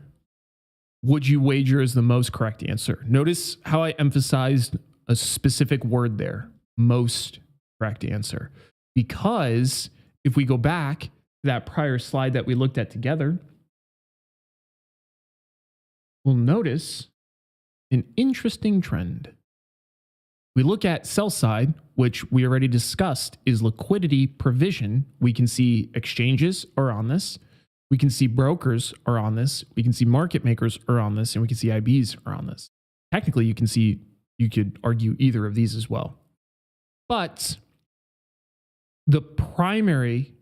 A: would you wager is the most correct answer? Notice how I emphasized a specific word there, most correct answer. Because if we go back to that prior slide that we looked at together, we'll notice an interesting trend. We look at sell side, which we already discussed is liquidity provision. We can see exchanges are on this. We can see brokers are on this. We can see market makers are on this, and we can see IBs are on this. Technically, you could argue either of these as well. But the primary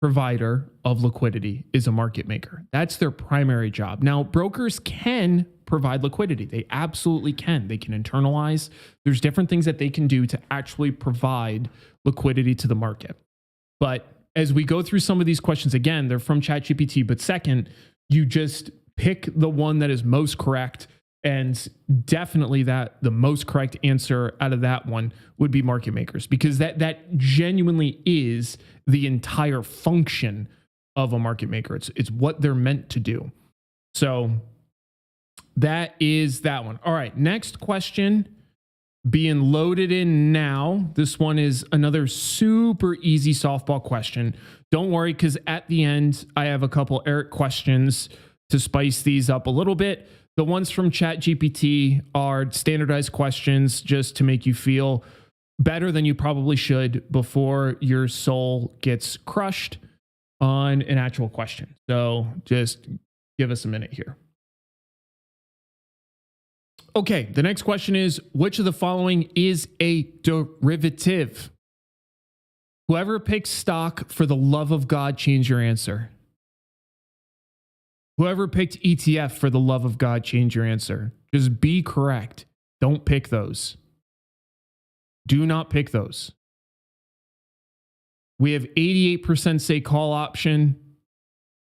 A: provider of liquidity is a market maker. That's their primary job. Now, brokers can provide liquidity. They absolutely can. They can internalize. There's different things that they can do to actually provide liquidity to the market. But as we go through some of these questions, again, they're from ChatGPT. But second, you just pick the one that is most correct. And definitely that the most correct answer out of that one would be market makers, because that genuinely is the entire function of a market maker. It's what they're meant to do. So that is that one. All right, next question being loaded in now. This one is another super easy softball question. Don't worry, because at the end, I have a couple Erik questions to spice these up a little bit. The ones from ChatGPT are standardized questions just to make you feel better than you probably should before your soul gets crushed on an actual question. So just give us a minute here. Okay, the next question is, which of the following is a derivative? Whoever picks stock, for the love of God, change your answer. Whoever picked ETF, for the love of God, change your answer. Just be correct. Don't pick those. Do not pick those. We have 88% say call option.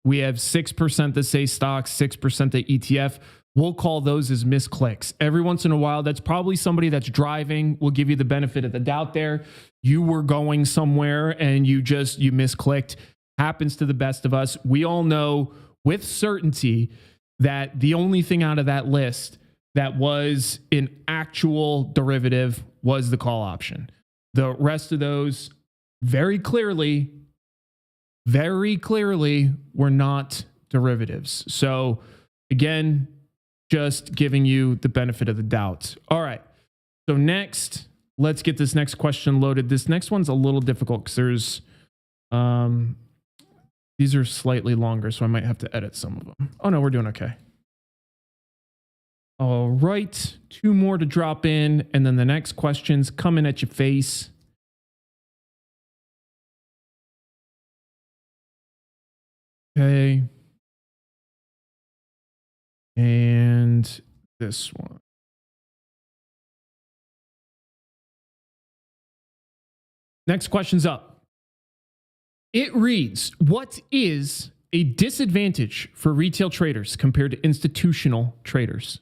A: We have 6% that say stocks, 6% that ETF. We'll call those as misclicks. Every once in a while, that's probably somebody that's driving. We'll give you the benefit of the doubt there. You were going somewhere and you misclicked. Happens to the best of us. We all know with certainty that the only thing out of that list that was an actual derivative was the call option. The rest of those very clearly were not derivatives. So again, just giving you the benefit of the doubt. All right. So next, let's get this next question loaded. This next one's a little difficult because there's, these are slightly longer, so I might have to edit some of them. Oh no, we're doing okay. All right. 2 more to drop in, and then the next question's coming at your face. Okay. And this one. Next question's up. It reads, what is a disadvantage for retail traders compared to institutional traders?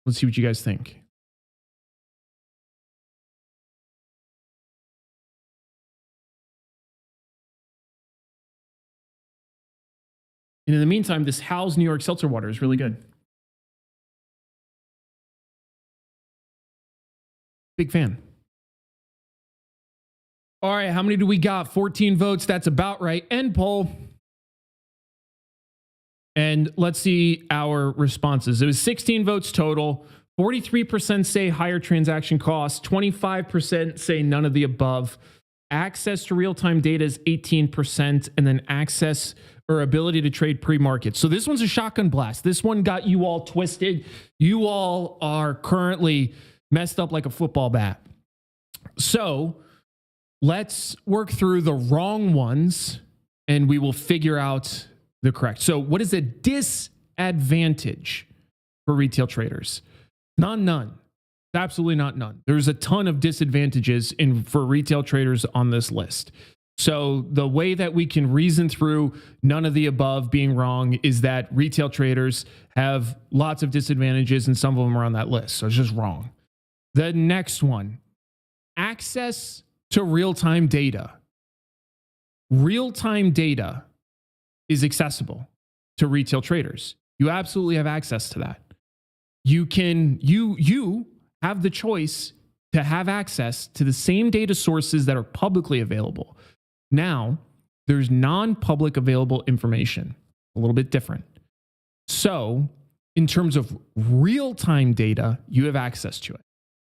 A: Let's see what you guys think. And in the meantime, this How's New York Seltzer water is really good. Big fan. All right, how many do we got? 14 votes. That's about right. End poll. And let's see our responses. It was 16 votes total. 43% say higher transaction costs. 25% say none of the above. Access to real-time data is 18%. And then access or ability to trade pre-market. So this one's a shotgun blast. This one got you all twisted. You all are currently messed up like a football bat. So let's work through the wrong ones and we will figure out the correct. So what is a disadvantage for retail traders? None. Absolutely not none. There's a ton of disadvantages for retail traders on this list. So the way that we can reason through none of the above being wrong is that retail traders have lots of disadvantages and some of them are on that list. So it's just wrong. The next one, access to real-time data. Real-time data is accessible to retail traders. You absolutely have access to that. You have the choice to have access to the same data sources that are publicly available. Now, there's non-public available information, a little bit different. So, in terms of real-time data, you have access to it.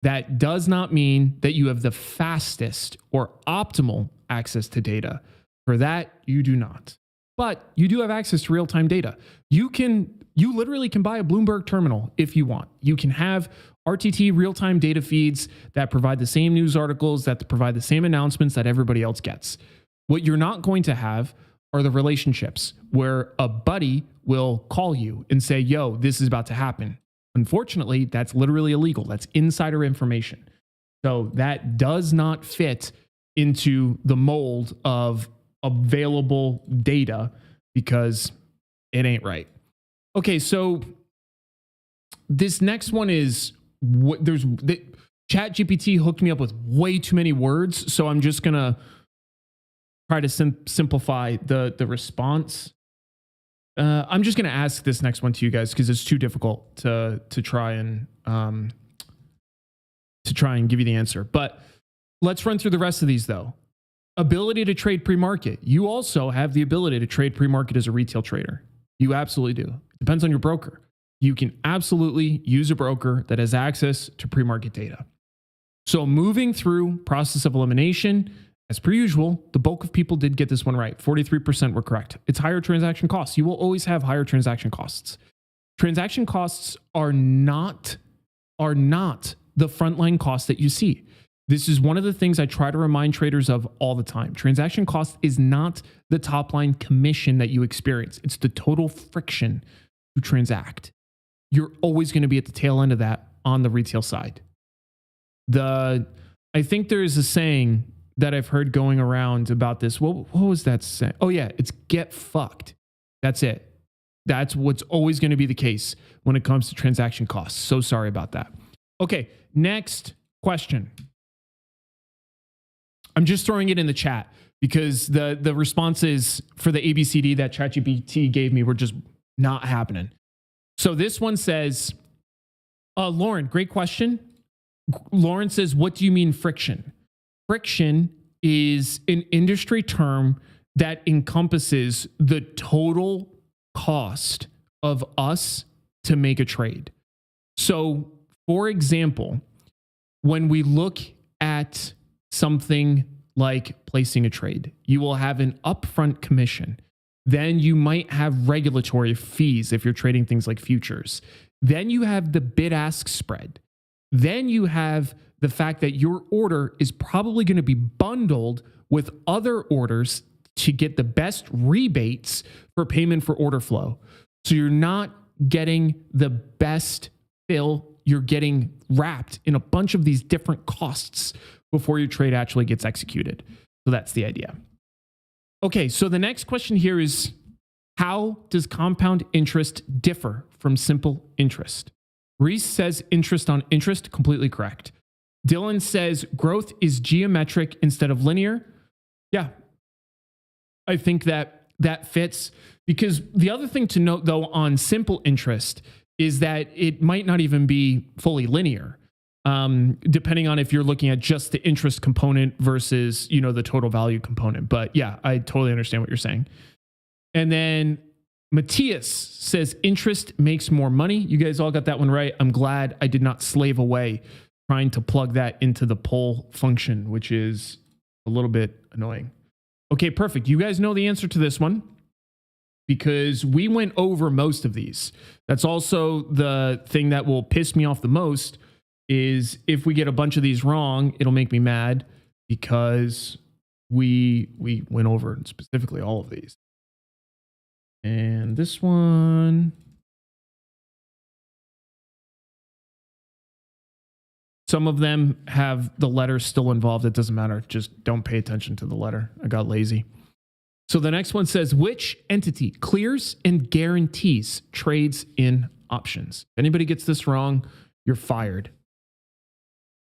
A: That does not mean that you have the fastest or optimal access to data. For that, you do not. But you do have access to real-time data. You literally can buy a Bloomberg terminal if you want. You can have RTT real-time data feeds that provide the same news articles, that provide the same announcements that everybody else gets. What you're not going to have are the relationships where a buddy will call you and say, yo, this is about to happen. Unfortunately, that's literally illegal. That's insider information. So that does not fit into the mold of available data because it ain't right. Okay, so this next one is ChatGPT hooked me up with way too many words, so I'm just gonna try to simplify the response. I'm just gonna ask this next one to you guys because it's too difficult to try and give you the answer. But let's run through the rest of these though. Ability to trade pre-market. You also have the ability to trade pre-market as a retail trader. You absolutely do. It depends on your broker. You can absolutely use a broker that has access to pre-market data. So moving through process of elimination, As per usual, the bulk of people did get this one right. 43% were correct. It's higher transaction costs. You will always have higher transaction costs. Transaction costs are not the frontline costs that you see. This is one of the things I try to remind traders of all the time. Transaction cost is not the top line commission that you experience. It's the total friction to transact. You're always going to be at the tail end of that on the retail side. I think there is a saying that I've heard going around about this. What was that saying? Oh yeah, it's get fucked. That's it. That's what's always going to be the case when it comes to transaction costs. So sorry about that. Okay, next question. I'm just throwing it in the chat because the responses for the ABCD that ChatGPT gave me were just not happening. So this one says, Lauren, great question. Lauren says, what do you mean friction? Friction is an industry term that encompasses the total cost of us to make a trade. So, for example, when we look at something like placing a trade, you will have an upfront commission. Then you might have regulatory fees if you're trading things like futures. Then you have the bid-ask spread. Then you have the fact that your order is probably going to be bundled with other orders to get the best rebates for payment for order flow. So you're not getting the best fill. You're getting wrapped in a bunch of these different costs before your trade actually gets executed. So that's the idea. Okay, so the next question here is, how does compound interest differ from simple interest? Reese says interest on interest, completely correct. Dylan says growth is geometric instead of linear. Yeah, I think that fits, because the other thing to note though on simple interest is that it might not even be fully linear, depending on if you're looking at just the interest component versus, the total value component. But yeah, I totally understand what you're saying. And then Matthias says interest makes more money. You guys all got that one right. I'm glad I did not slave away trying to plug that into the poll function, which is a little bit annoying. Okay, perfect. You guys know the answer to this one because we went over most of these. That's also the thing that will piss me off the most, is if we get a bunch of these wrong, it'll make me mad because we went over specifically all of these. And this one, some of them have the letter still involved. It doesn't matter. Just don't pay attention to the letter. I got lazy. So the next one says, which entity clears and guarantees trades in options? If anybody gets this wrong, you're fired.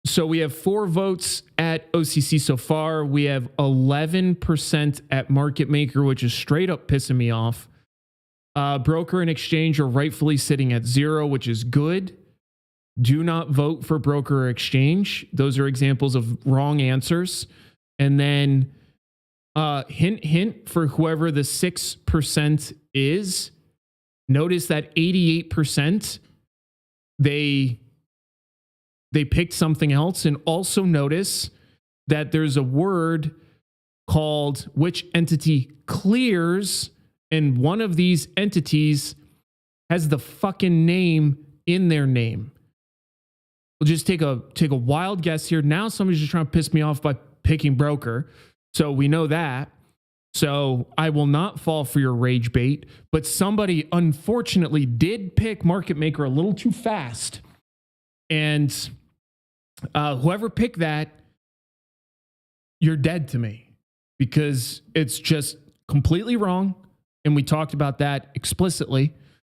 A: So we have 4 votes at OCC so far. We have 11% at Market Maker, which is straight up pissing me off. Broker and exchange are rightfully sitting at 0, which is good. Do not vote for broker or exchange. Those are examples of wrong answers. And then hint for whoever the 6% is, notice that 88% they picked something else. And also notice that there's a word called which entity clears, and one of these entities has the fucking name in their name. We'll just take a wild guess here. Now somebody's just trying to piss me off by picking broker. So we know that. So I will not fall for your rage bait, but somebody unfortunately did pick Market Maker a little too fast. And whoever picked that, you're dead to me, because it's just completely wrong. And we talked about that explicitly.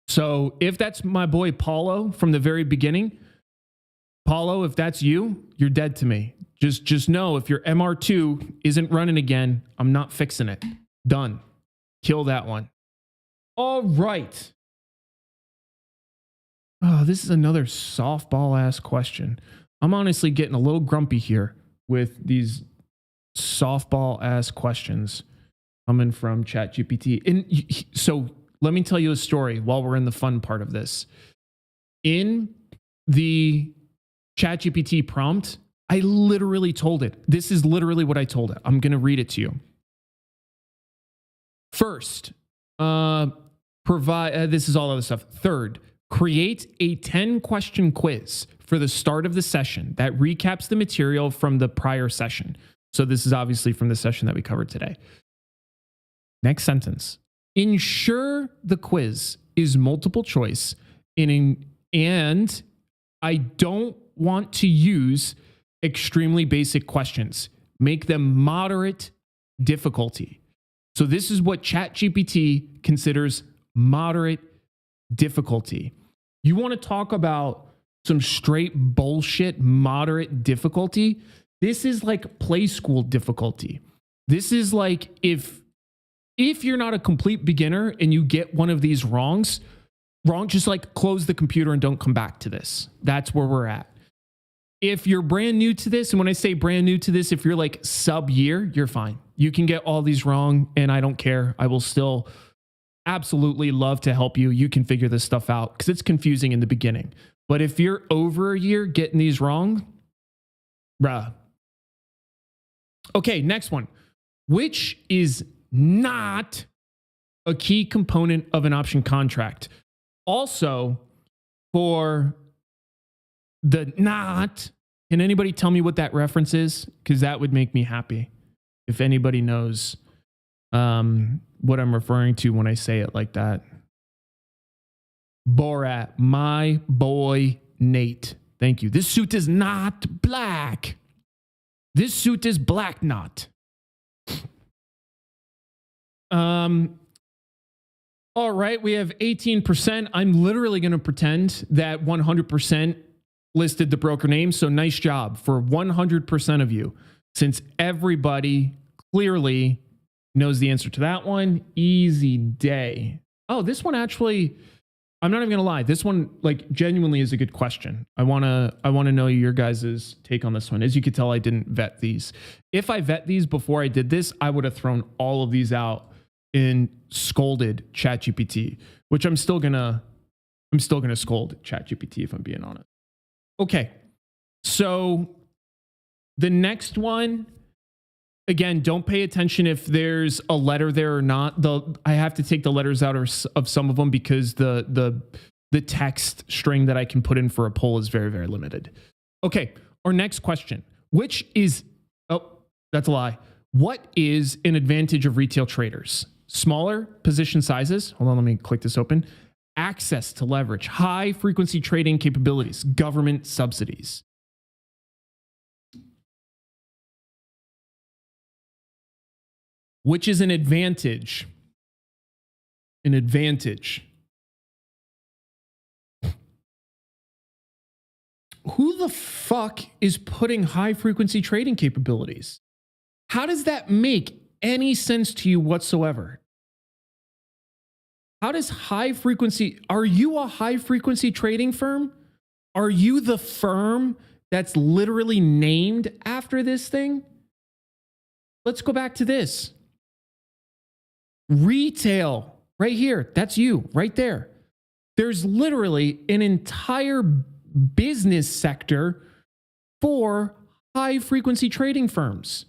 A: So if that's my boy Paulo from the very beginning, Paulo, if that's you, you're dead to me. Just know if your MR2 isn't running again, I'm not fixing it. Done. Kill that one. All right. Oh, this is another softball ass question. I'm honestly getting a little grumpy here with these softball ass questions coming from ChatGPT. And so let me tell you a story while we're in the fun part of this. In the ChatGPT prompt, I literally told it. This is literally what I told it. I'm going to read it to you. First, provide, this is all other stuff. Third, create a 10-question quiz for the start of the session that recaps the material from the prior session. So this is obviously from the session that we covered today. Next sentence. Ensure the quiz is multiple choice and I don't want to use extremely basic questions. Make them moderate difficulty. So this is what ChatGPT considers moderate difficulty. You want to talk about some straight bullshit moderate difficulty? This is like play school difficulty. This is like if you're not a complete beginner and you get one of these wrong, just like close the computer and don't come back to this. That's where we're at. If you're brand new to this, and when I say brand new to this, if you're like sub-year, you're fine. You can get all these wrong and I don't care. I will still absolutely love to help you. You can figure this stuff out because it's confusing in the beginning. But if you're over a year getting these wrong, bruh. Okay, next one. Which is not a key component of an option contract. Also, for the not, can anybody tell me what that reference is? Because that would make me happy. If anybody knows what I'm referring to when I say it like that. Borat, my boy Nate. Thank you. This suit is not black. This suit is black not. All right, we have 18%. I'm literally going to pretend that 100% listed the broker name. So nice job for 100% of you. Since everybody clearly knows the answer to that one, easy day. Oh, this one actually, I'm not even going to lie. This one like genuinely is a good question. I want to know your guys' take on this one. As you could tell, I didn't vet these. If I vet these before I did this, I would have thrown all of these out and scolded ChatGPT, which I'm still gonna scold ChatGPT if I'm being honest. Okay, so the next one, again, don't pay attention if there's a letter there or not. I have to take the letters out of some of them because the text string that I can put in for a poll is very, very limited. Okay, our next question, which is, oh, that's a lie. What is an advantage of retail traders? Smaller position sizes. Hold on, let me click this open. Access to leverage, high frequency trading capabilities, government subsidies. Which is an advantage? An advantage. Who the fuck is putting high frequency trading capabilities? How does that make any sense to you whatsoever? How does high frequency, are you a high frequency trading firm? Are you the firm that's literally named after this thing? Let's go back to this. Retail, right here. That's you, right there. There's literally an entire business sector for high frequency trading firms.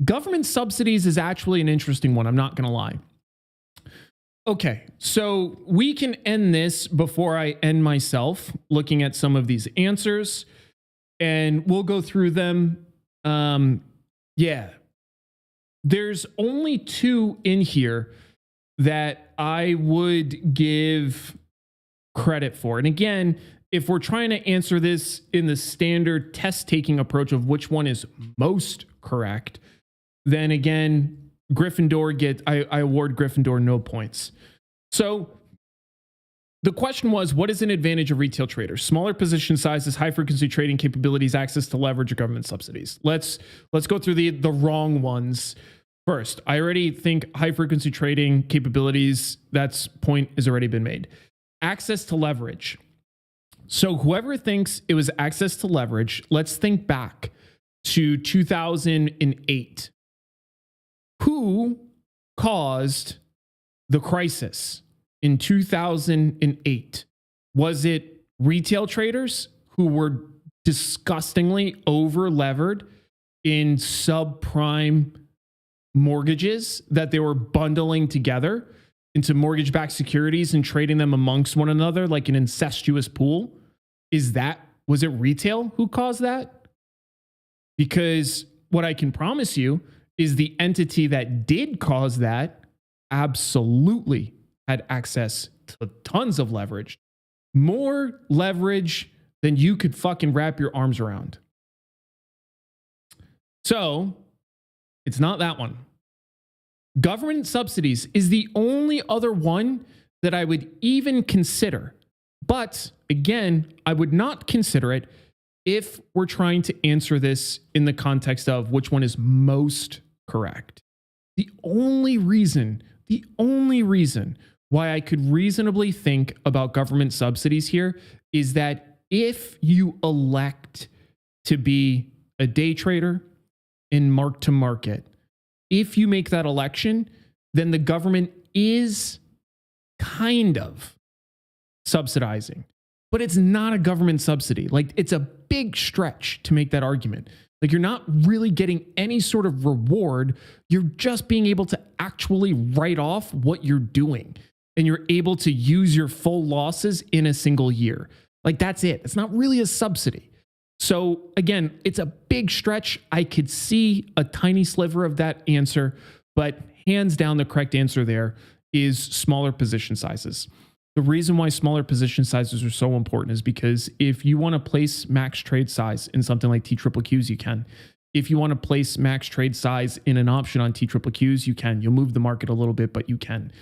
A: Government subsidies is actually an interesting one. I'm not going to lie. Okay, so we can end this before I end myself looking at some of these answers, and we'll go through them. Yeah, there's only two in here that I would give credit for. And again, if we're trying to answer this in the standard test taking approach of which one is most correct, then again, Gryffindor I award Gryffindor no points. So the question was, what is an advantage of retail traders? Smaller position sizes, high frequency trading capabilities, access to leverage, or government subsidies. Let's go through the wrong ones first. I already think high frequency trading capabilities, that's point has already been made. Access to leverage. So whoever thinks it was access to leverage, let's think back to 2008. Who caused the crisis in 2008? Was it retail traders who were disgustingly over levered in subprime mortgages that they were bundling together into mortgage-backed securities and trading them amongst one another like an incestuous pool? Was it retail who caused that? Because what I can promise you is the entity that did cause that absolutely had access to tons of leverage, more leverage than you could fucking wrap your arms around. So it's not that one. Government subsidies is the only other one that I would even consider. But again, I would not consider it if we're trying to answer this in the context of which one is most correct. The only reason why I could reasonably think about government subsidies here is that if you elect to be a day trader in mark to market, if you make that election, then the government is kind of subsidizing, but it's not a government subsidy. Like, it's a big stretch to make that argument. Like, you're not really getting any sort of reward. You're just being able to actually write off what you're doing, and you're able to use your full losses in a single year. Like, that's it. It's not really a subsidy. So again, it's a big stretch. I could see a tiny sliver of that answer, but hands down, the correct answer there is smaller position sizes. The reason why smaller position sizes are so important is because if you want to place max trade size in something like TQQs, you can. If you want to place max trade size in an option on TQQs, you can. You'll move the market a little bit, but you can.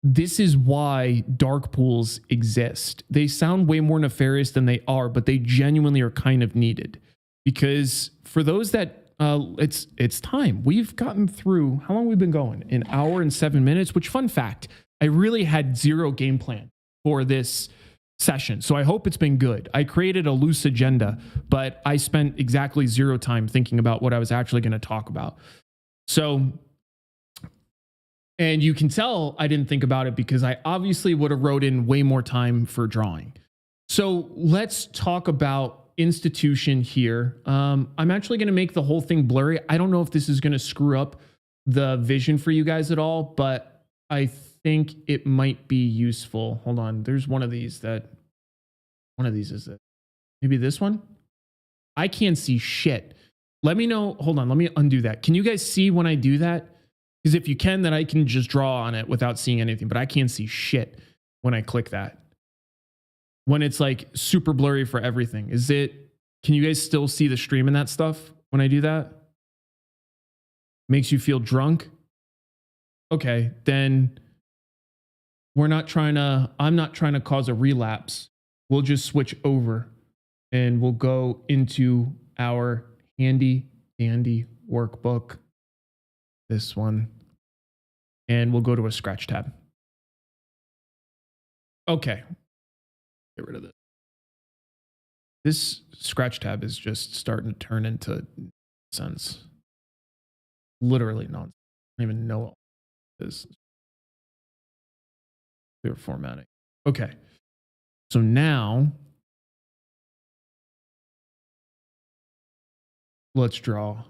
A: This is why dark pools exist. They sound way more nefarious than they are, but they genuinely are kind of needed. Because for those that it's time. We've gotten through, how long have we been going? An hour and 7 minutes, which, fun fact, I really had zero game plan for this session. So I hope it's been good. I created a loose agenda, but I spent exactly zero time thinking about what I was actually going to talk about. So, and you can tell I didn't think about it because I obviously would have wrote in way more time for drawing. So let's talk about institution here. I'm actually going to make the whole thing blurry. I don't know if this is going to screw up the vision for you guys at all, but I think it might be useful. Hold on. There's one of these is it? Maybe this one? I can't see shit. Let me know. Hold on. Let me undo that. Can you guys see when I do that? Because if you can, then I can just draw on it without seeing anything, but I can't see shit when I click that. When it's like super blurry for everything. Can you guys still see the stream and that stuff when I do that? Makes you feel drunk? Okay, then I'm not trying to cause a relapse. We'll just switch over and we'll go into our handy dandy workbook. This one. And we'll go to a scratch tab. Okay. Get rid of this. This scratch tab is just starting to turn into nonsense. Literally nonsense. I don't even know what it is. Clear formatting. Okay. So now let's draw.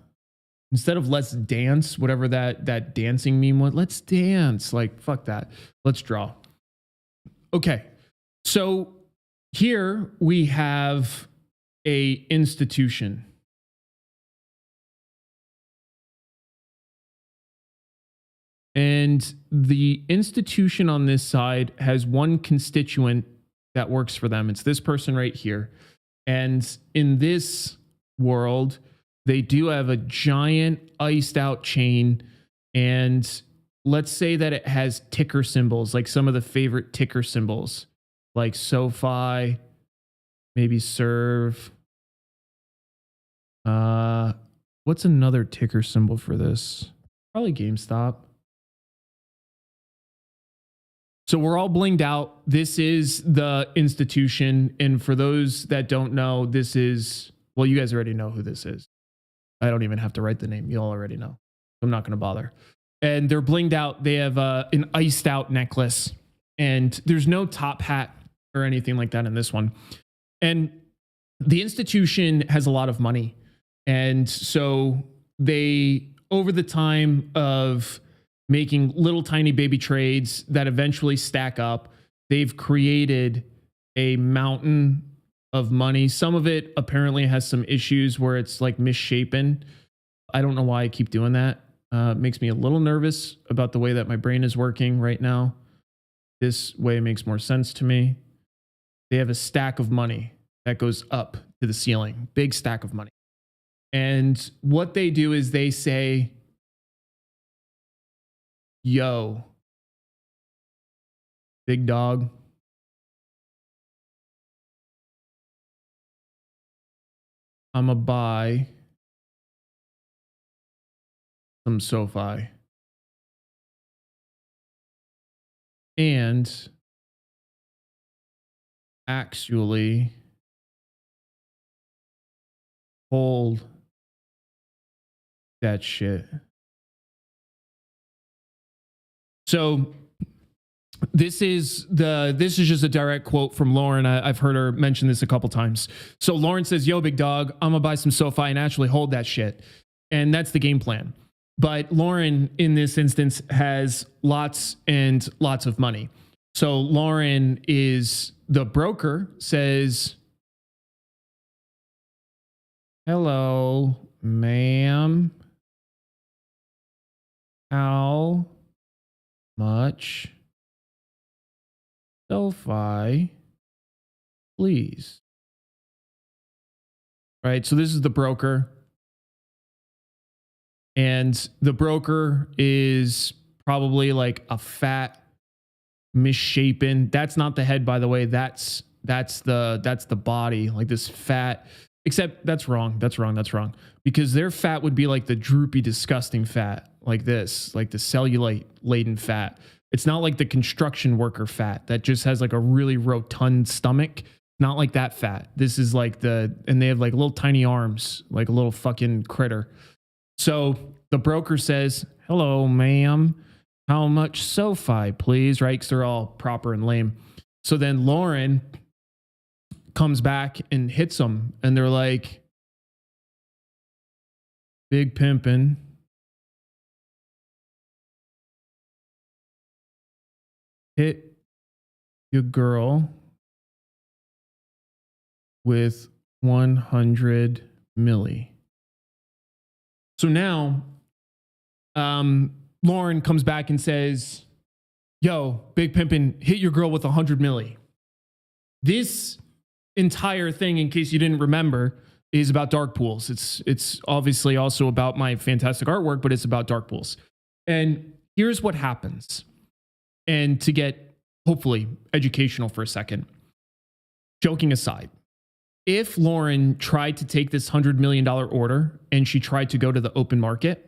A: Instead of let's dance, whatever that dancing meme was, let's dance. Like, fuck that. Let's draw. Okay. So here we have a institution. And the institution on this side has one constituent that works for them. It's this person right here. And in this world, they do have a giant iced out chain. And let's say that it has ticker symbols, like some of the favorite ticker symbols, like SoFi, maybe Serve. What's another ticker symbol for this? Probably GameStop. So we're all blinged out. This is the institution. And for those that don't know, this is, well, you guys already know who this is. I don't even have to write the name. You all already know. I'm not going to bother. And they're blinged out. They have an iced out necklace. And there's no top hat or anything like that in this one. And the institution has a lot of money. And so they, over the time of making little tiny baby trades that eventually stack up, they've created a mountain of money. Some of it apparently has some issues where it's like misshapen. I don't know why I keep doing that. It makes me a little nervous about the way that my brain is working right now. This way makes more sense to me. They have a stack of money that goes up to the ceiling, big stack of money. And what they do is they say, yo, big dog, I'm gonna buy some SoFi. And actually hold that shit. So this is just a direct quote from Lauren. I've heard her mention this a couple times. So Lauren says, yo, big dog, I'm gonna buy some SoFi and actually hold that shit. And that's the game plan. But Lauren, in this instance, has lots and lots of money. So Lauren is the broker, says, hello, ma'am. How much SoFi, please? Right. So this is the broker. And the broker is probably like a fat, misshapen. That's not the head, by the way. That's the body, like this fat. Except that's wrong. That's wrong. Because their fat would be like the droopy, disgusting fat, like this, like the cellulite laden fat. It's not like the construction worker fat that just has like a really rotund stomach. Not like that fat. This is like and they have like little tiny arms, like a little fucking critter. So the broker says, hello, ma'am, how much SoFi, please? Right? Because they're all proper and lame. So then Lauren comes back and hits them. And they're like, big pimpin'. Hit your girl with 100 milli. So now, Lauren comes back and says, yo, big pimpin', hit your girl with 100 milli. This entire thing, in case you didn't remember, is about dark pools. It's obviously also about my fantastic artwork, but it's about dark pools. And here's what happens. And to get, hopefully, educational for a second, joking aside, if Lauren tried to take this $100 million order and she tried to go to the open market,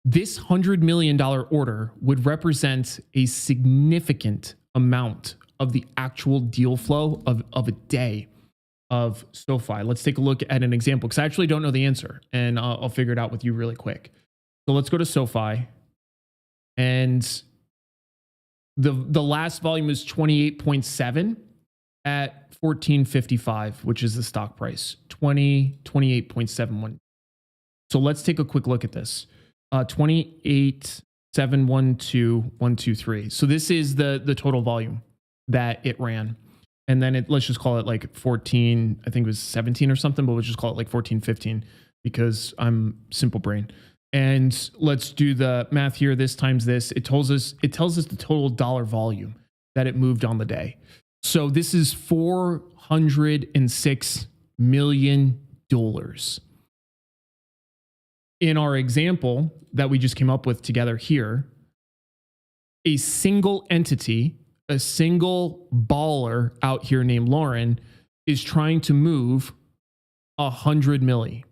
A: this $100 million order would represent a significant amount of the actual deal flow of a day of SoFi. Let's take a look at an example, because I actually don't know the answer, and I'll figure it out with you really quick. So let's go to SoFi, and the last volume is 28.7 at 14.55, which is the stock price, 28.71. So let's take a quick look at this. 28,712,123. So this is the total volume that it ran. And then let's just call it like 14, I think it was 17 or something, but we'll just call it like 14, 15 because I'm simple brain. And let's do the math here. This times this, it tells us the total dollar volume that it moved on the day. So this is $406 million. In our example that we just came up with together here, a single entity, a single baller out here named Lauren is trying to move 100 milli.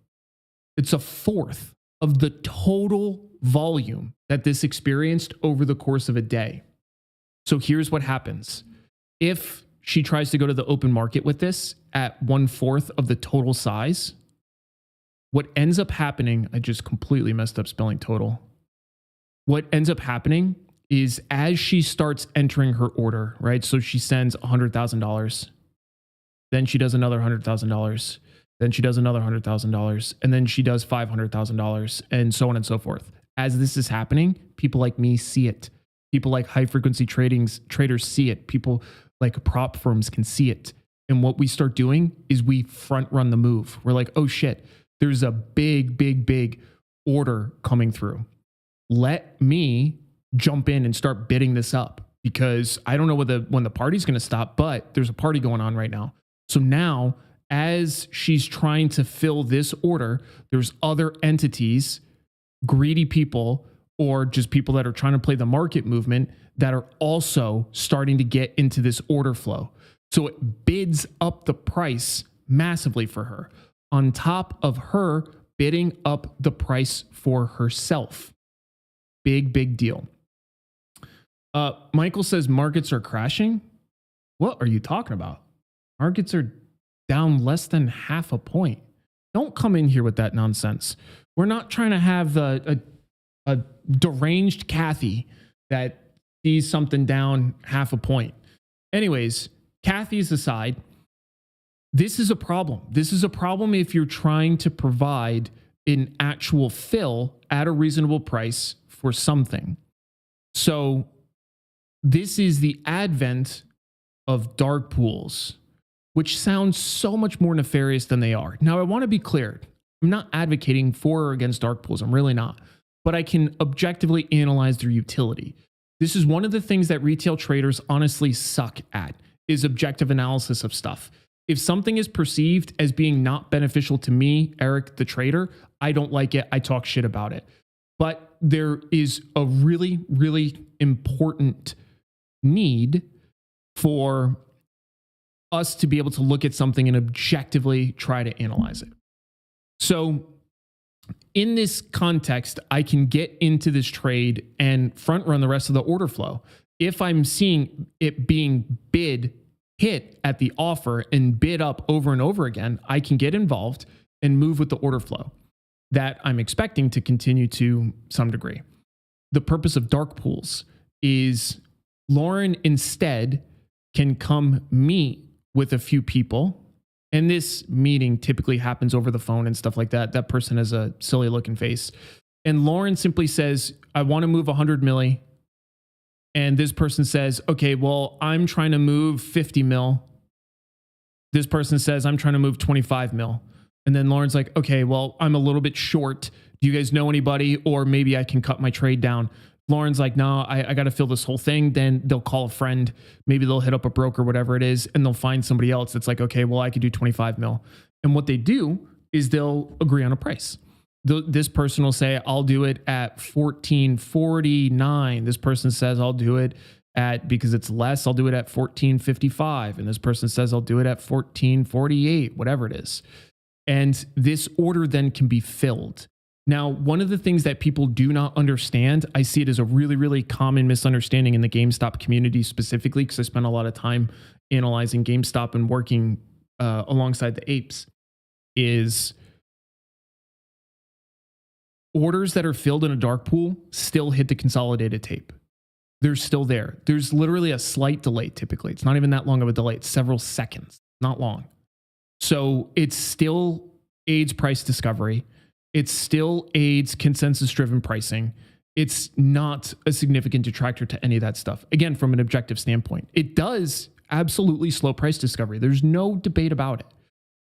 A: It's a fourth of the total volume that this experienced over the course of a day. So here's what happens. If she tries to go to the open market with this at 1/4 of the total size, what ends up happening, I just completely messed up spelling total. What ends up happening is as she starts entering her order, right? So she sends $100,000, then she does another $100,000, then she does another $100,000, and then she does $500,000, and so on and so forth. As this is happening, people like me see it. People like high frequency traders see it. People like prop firms can see it. And what we start doing is we front run the move. We're like, oh shit, there's a big order coming through. Let me jump in and start bidding this up, because I don't know when the party's going to stop, but there's a party going on right now. So now, as she's trying to fill this order, there's other entities, greedy people, or just people that are trying to play the market movement that are also starting to get into this order flow. So it bids up the price massively for her, on top of her bidding up the price for herself. Big deal. Michael says markets are crashing. What are you talking about? Markets are down less than half a point. Don't come in here with that nonsense. We're not trying to have a deranged Kathy that sees something down half a point. Anyways, Kathy's aside, this is a problem. This is a problem if you're trying to provide an actual fill at a reasonable price for something. So this is the advent of dark pools, which sounds so much more nefarious than they are. Now, I want to be clear. I'm not advocating for or against dark pools. I'm really not. But I can objectively analyze their utility. This is one of the things that retail traders honestly suck at, is objective analysis of stuff. If something is perceived as being not beneficial to me, Eric, the trader, I don't like it. I talk shit about it. But there is a really important need for us to be able to look at something and objectively try to analyze it. So in this context, I can get into this trade and front run the rest of the order flow. If I'm seeing it being hit at the offer and bid up over and over again, I can get involved and move with the order flow that I'm expecting to continue to some degree. The purpose of dark pools is Lauren instead can come meet with a few people. And this meeting typically happens over the phone and stuff like that. That person has a silly looking face. And Lauren simply says, I want to move 100 milli. And this person says, okay, well, I'm trying to move 50 mil. This person says, I'm trying to move 25 mil. And then Lauren's like, okay, well, I'm a little bit short. Do you guys know anybody? Or maybe I can cut my trade down. Lauren's like, no, I got to fill this whole thing. Then they'll call a friend. Maybe they'll hit up a broker, whatever it is, and they'll find somebody else that's like, okay, well, I could do 25 mil. And what they do is they'll agree on a price. This person will say, I'll do it at 14.49. This person says, I'll do it at, because it's less, I'll do it at 14.55. And this person says, I'll do it at 14.48, whatever it is. And this order then can be filled. Now, one of the things that people do not understand, I see it as a really common misunderstanding in the GameStop community specifically, because I spent a lot of time analyzing GameStop and working alongside the apes, is orders that are filled in a dark pool still hit the consolidated tape. They're still there. There's literally a slight delay typically. It's not even that long of a delay. It's several seconds, not long. So it still aids price discovery. It still aids consensus-driven pricing. It's not a significant detractor to any of that stuff. Again, from an objective standpoint, it does absolutely slow price discovery. There's no debate about it.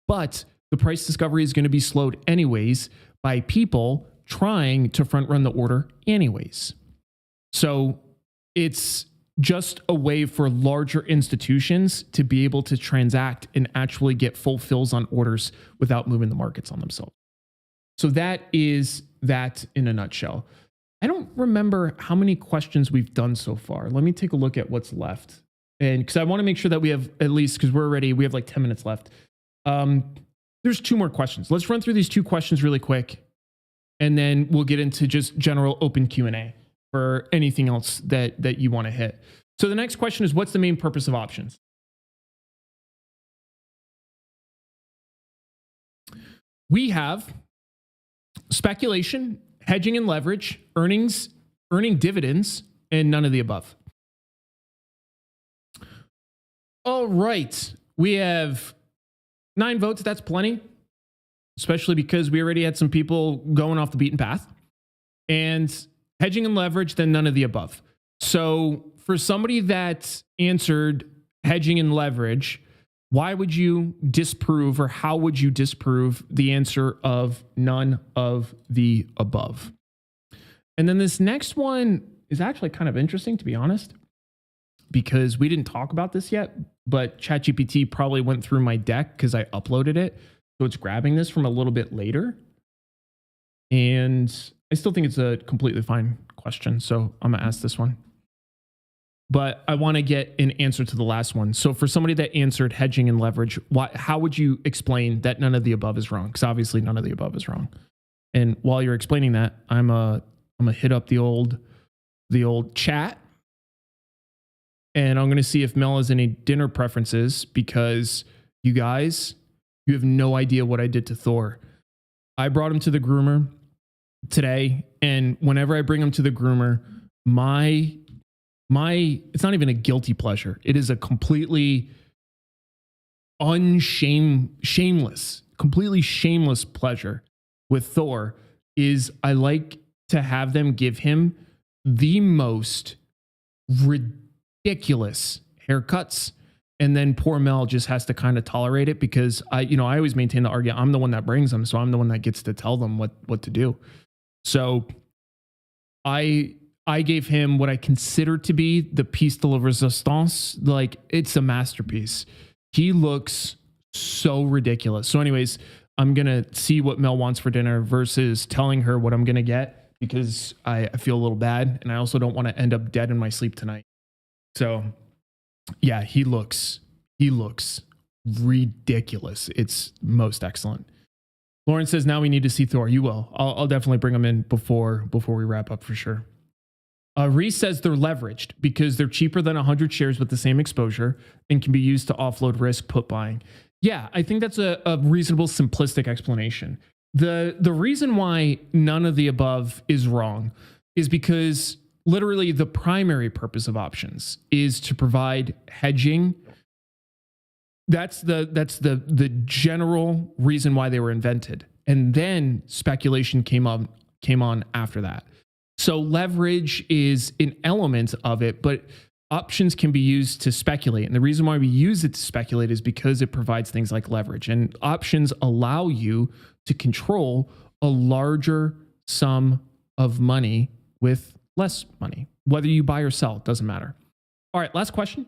A: But the price discovery is going to be slowed anyways by people trying to front run the order anyways. So it's just a way for larger institutions to be able to transact and actually get full fills on orders without moving the markets on themselves. So that is that in a nutshell. I don't remember how many questions we've done so far. Let me take a look at what's left. And because I want to make sure that we have at least, because we have like 10 minutes left. There's 2 more questions. Let's run through these 2 questions really quick. And then we'll get into just general open Q&A for anything else that you want to hit. So the next question is, what's the main purpose of options? We have speculation, hedging and leverage, earning dividends, and none of the above. All right. We have 9 votes. That's plenty, especially because we already had some people going off the beaten path. And hedging and leverage, then none of the above. So for somebody that answered hedging and leverage, why would you disprove, or how would you disprove the answer of none of the above? And then this next one is actually kind of interesting, to be honest, because we didn't talk about this yet, but ChatGPT probably went through my deck because I uploaded it. So it's grabbing this from a little bit later. And I still think it's a completely fine question. So I'm going to ask this one. But I want to get an answer to the last one. So for somebody that answered hedging and leverage, how would you explain that none of the above is wrong? Because obviously none of the above is wrong. And while you're explaining that, I'm gonna hit up the old chat, and I'm going to see if Mel has any dinner preferences, because you guys, you have no idea what I did to Thor. I brought him to the groomer today, and whenever I bring him to the groomer, my it's not even a guilty pleasure. It is a completely completely shameless pleasure with Thor. Is I like to have them give him the most ridiculous haircuts, and then poor Mel just has to kind of tolerate it, because I always maintain the argument, I'm the one that brings them, so I'm the one that gets to tell them what to do. So I gave him what I consider to be the piece de la resistance. Like, it's a masterpiece. He looks so ridiculous. So anyways, I'm going to see what Mel wants for dinner versus telling her what I'm going to get, because I feel a little bad, and I also don't want to end up dead in my sleep tonight. So yeah, he looks ridiculous. It's most excellent. Lauren says, now we need to see Thor. You will. I'll definitely bring him in before we wrap up for sure. Reese says they're leveraged because they're cheaper than 100 shares with the same exposure and can be used to offload risk put buying. Yeah, I think that's a reasonable, simplistic explanation. The reason why none of the above is wrong is because literally the primary purpose of options is to provide hedging. That's the general reason why they were invented. And then speculation came on after that. So leverage is an element of it, but options can be used to speculate. And the reason why we use it to speculate is because it provides things like leverage. And options allow you to control a larger sum of money with less money. Whether you buy or sell, doesn't matter. All right, last question.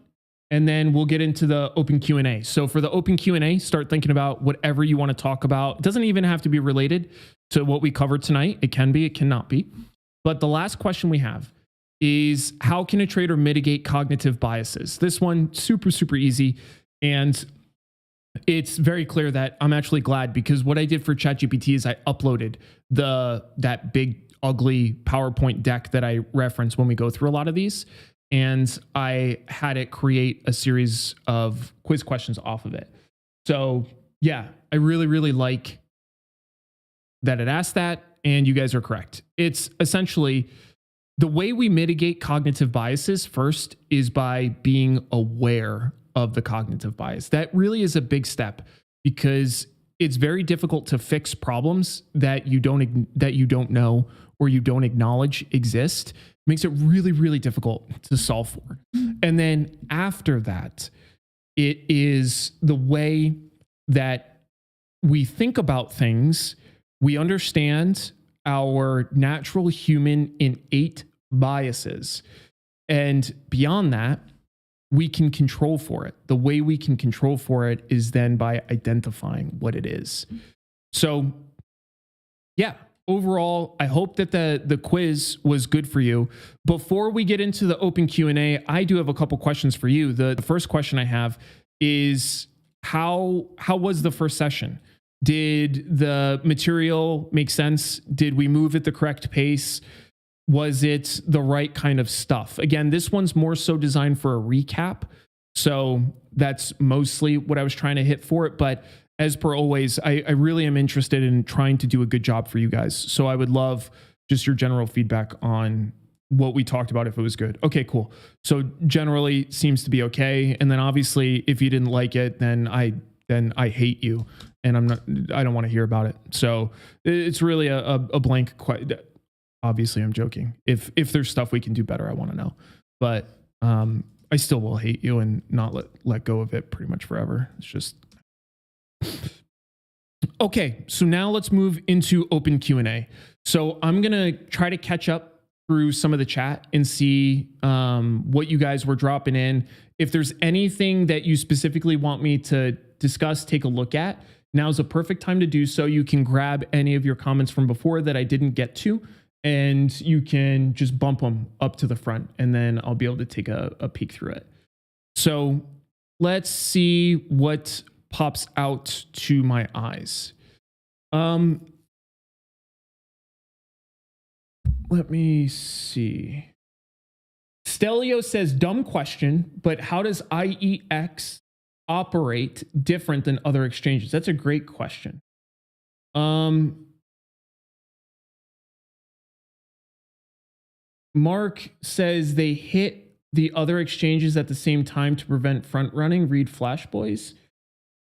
A: And then we'll get into the open Q&A. So for the open Q&A, start thinking about whatever you want to talk about. It doesn't even have to be related to what we covered tonight. It can be, it cannot be. But the last question we have is, how can a trader mitigate cognitive biases? This one, super, super easy. And it's very clear that I'm actually glad, because what I did for ChatGPT is I uploaded that big, ugly PowerPoint deck that I reference when we go through a lot of these. And I had it create a series of quiz questions off of it. So yeah, I really, really like that it asked that. And you guys are correct. It's essentially the way we mitigate cognitive biases first is by being aware of the cognitive bias. That really is a big step, because it's very difficult to fix problems that you don't know or you don't acknowledge exist. It makes it really, really difficult to solve for. And then after that, it is the way that we think about things. We understand our natural human innate biases. And beyond that, we can control for it. The way we can control for it is then by identifying what it is. So yeah, overall, I hope that the quiz was good for you. Before we get into the open Q&A, I do have a couple questions for you. The first question I have is, how was the first session? Did the material make sense? Did we move at the correct pace? Was it the right kind of stuff? Again, this one's more so designed for a recap. So that's mostly what I was trying to hit for it. But as per always, I really am interested in trying to do a good job for you guys. So I would love just your general feedback on what we talked about if it was good. Okay, cool. So generally seems to be okay. And then obviously if you didn't like it, then I hate you and I don't want to hear about it. So it's really a blank question. Obviously I'm joking. If there's stuff we can do better, I want to know, but I still will hate you and not let go of it pretty much forever. It's just okay. So now let's move into open Q&A. So I'm going to try to catch up through some of the chat and see what you guys were dropping in. If there's anything that you specifically want me to discuss, take a look at, now's a perfect time to do so. You can grab any of your comments from before that I didn't get to, and you can just bump them up to the front, and then I'll be able to take a peek through it. So let's see what pops out to my eyes. Let me see. Stelio says, dumb question, but how does IEX operate different than other exchanges? That's a great question. Mark says they hit the other exchanges at the same time to prevent front running. Read Flash Boys.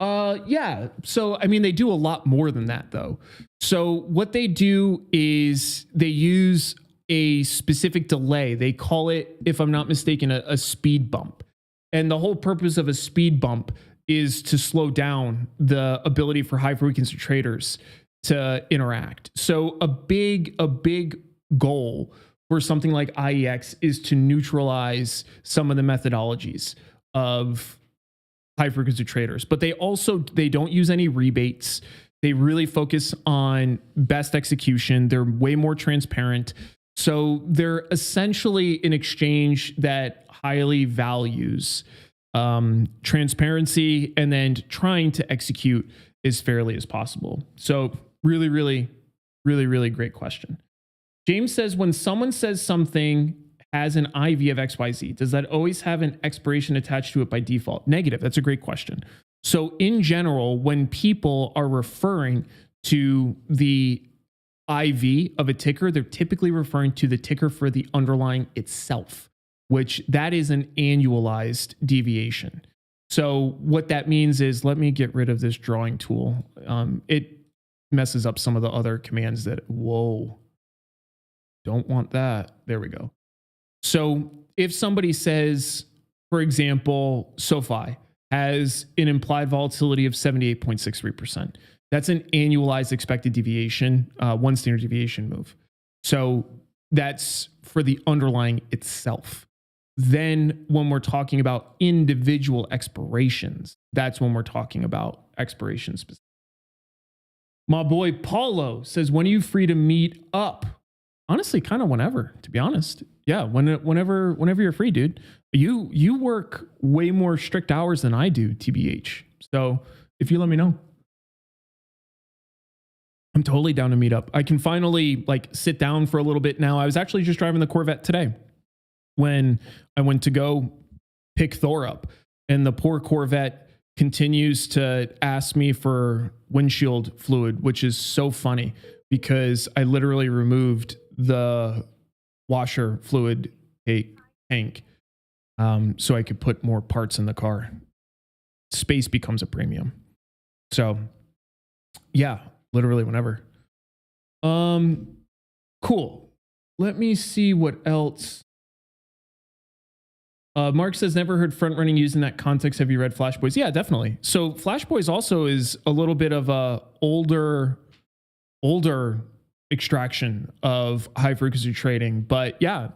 A: Yeah. So, I mean, they do a lot more than that though. So what they do is they use a specific delay. They call it, if I'm not mistaken, a speed bump. And the whole purpose of a speed bump is to slow down the ability for high frequency traders to interact. So a big goal for something like IEX is to neutralize some of the methodologies of high frequency traders, but they don't use any rebates. They really focus on best execution. They're way more transparent. So they're essentially an exchange that highly values transparency and then trying to execute as fairly as possible. So really great question. James says, when someone says something has an IV of XYZ, does that always have an expiration attached to it by default? Negative. That's a great question. So in general, when people are referring to the IV of a ticker, they're typically referring to the ticker for the underlying itself, which that is an annualized deviation. So what that means is, let me get rid of this drawing tool. It messes up some of the other commands that, whoa, don't want that. There we go. So if somebody says, for example, SoFi has an implied volatility of 78.63%, that's an annualized expected deviation, one standard deviation move. So that's for the underlying itself. Then when we're talking about individual expirations, that's when we're talking about expiration specific. My boy Paulo says, when are you free to meet up? Honestly, kind of whenever, to be honest. Yeah, whenever you're free, dude. You work way more strict hours than I do, TBH. So if you let me know, I'm totally down to meet up. I can finally sit down for a little bit now. I was actually just driving the Corvette today when I went to go pick Thor up, and the poor Corvette continues to ask me for windshield fluid, which is so funny because I literally removed the washer fluid tank so I could put more parts in the car. Space becomes a premium. So yeah, literally whenever. Cool. Let me see what else. Mark says, never heard front running used in that context. Have you read Flash Boys? Yeah, definitely. So Flash Boys also is a little bit of a older extraction of high frequency trading. But yeah,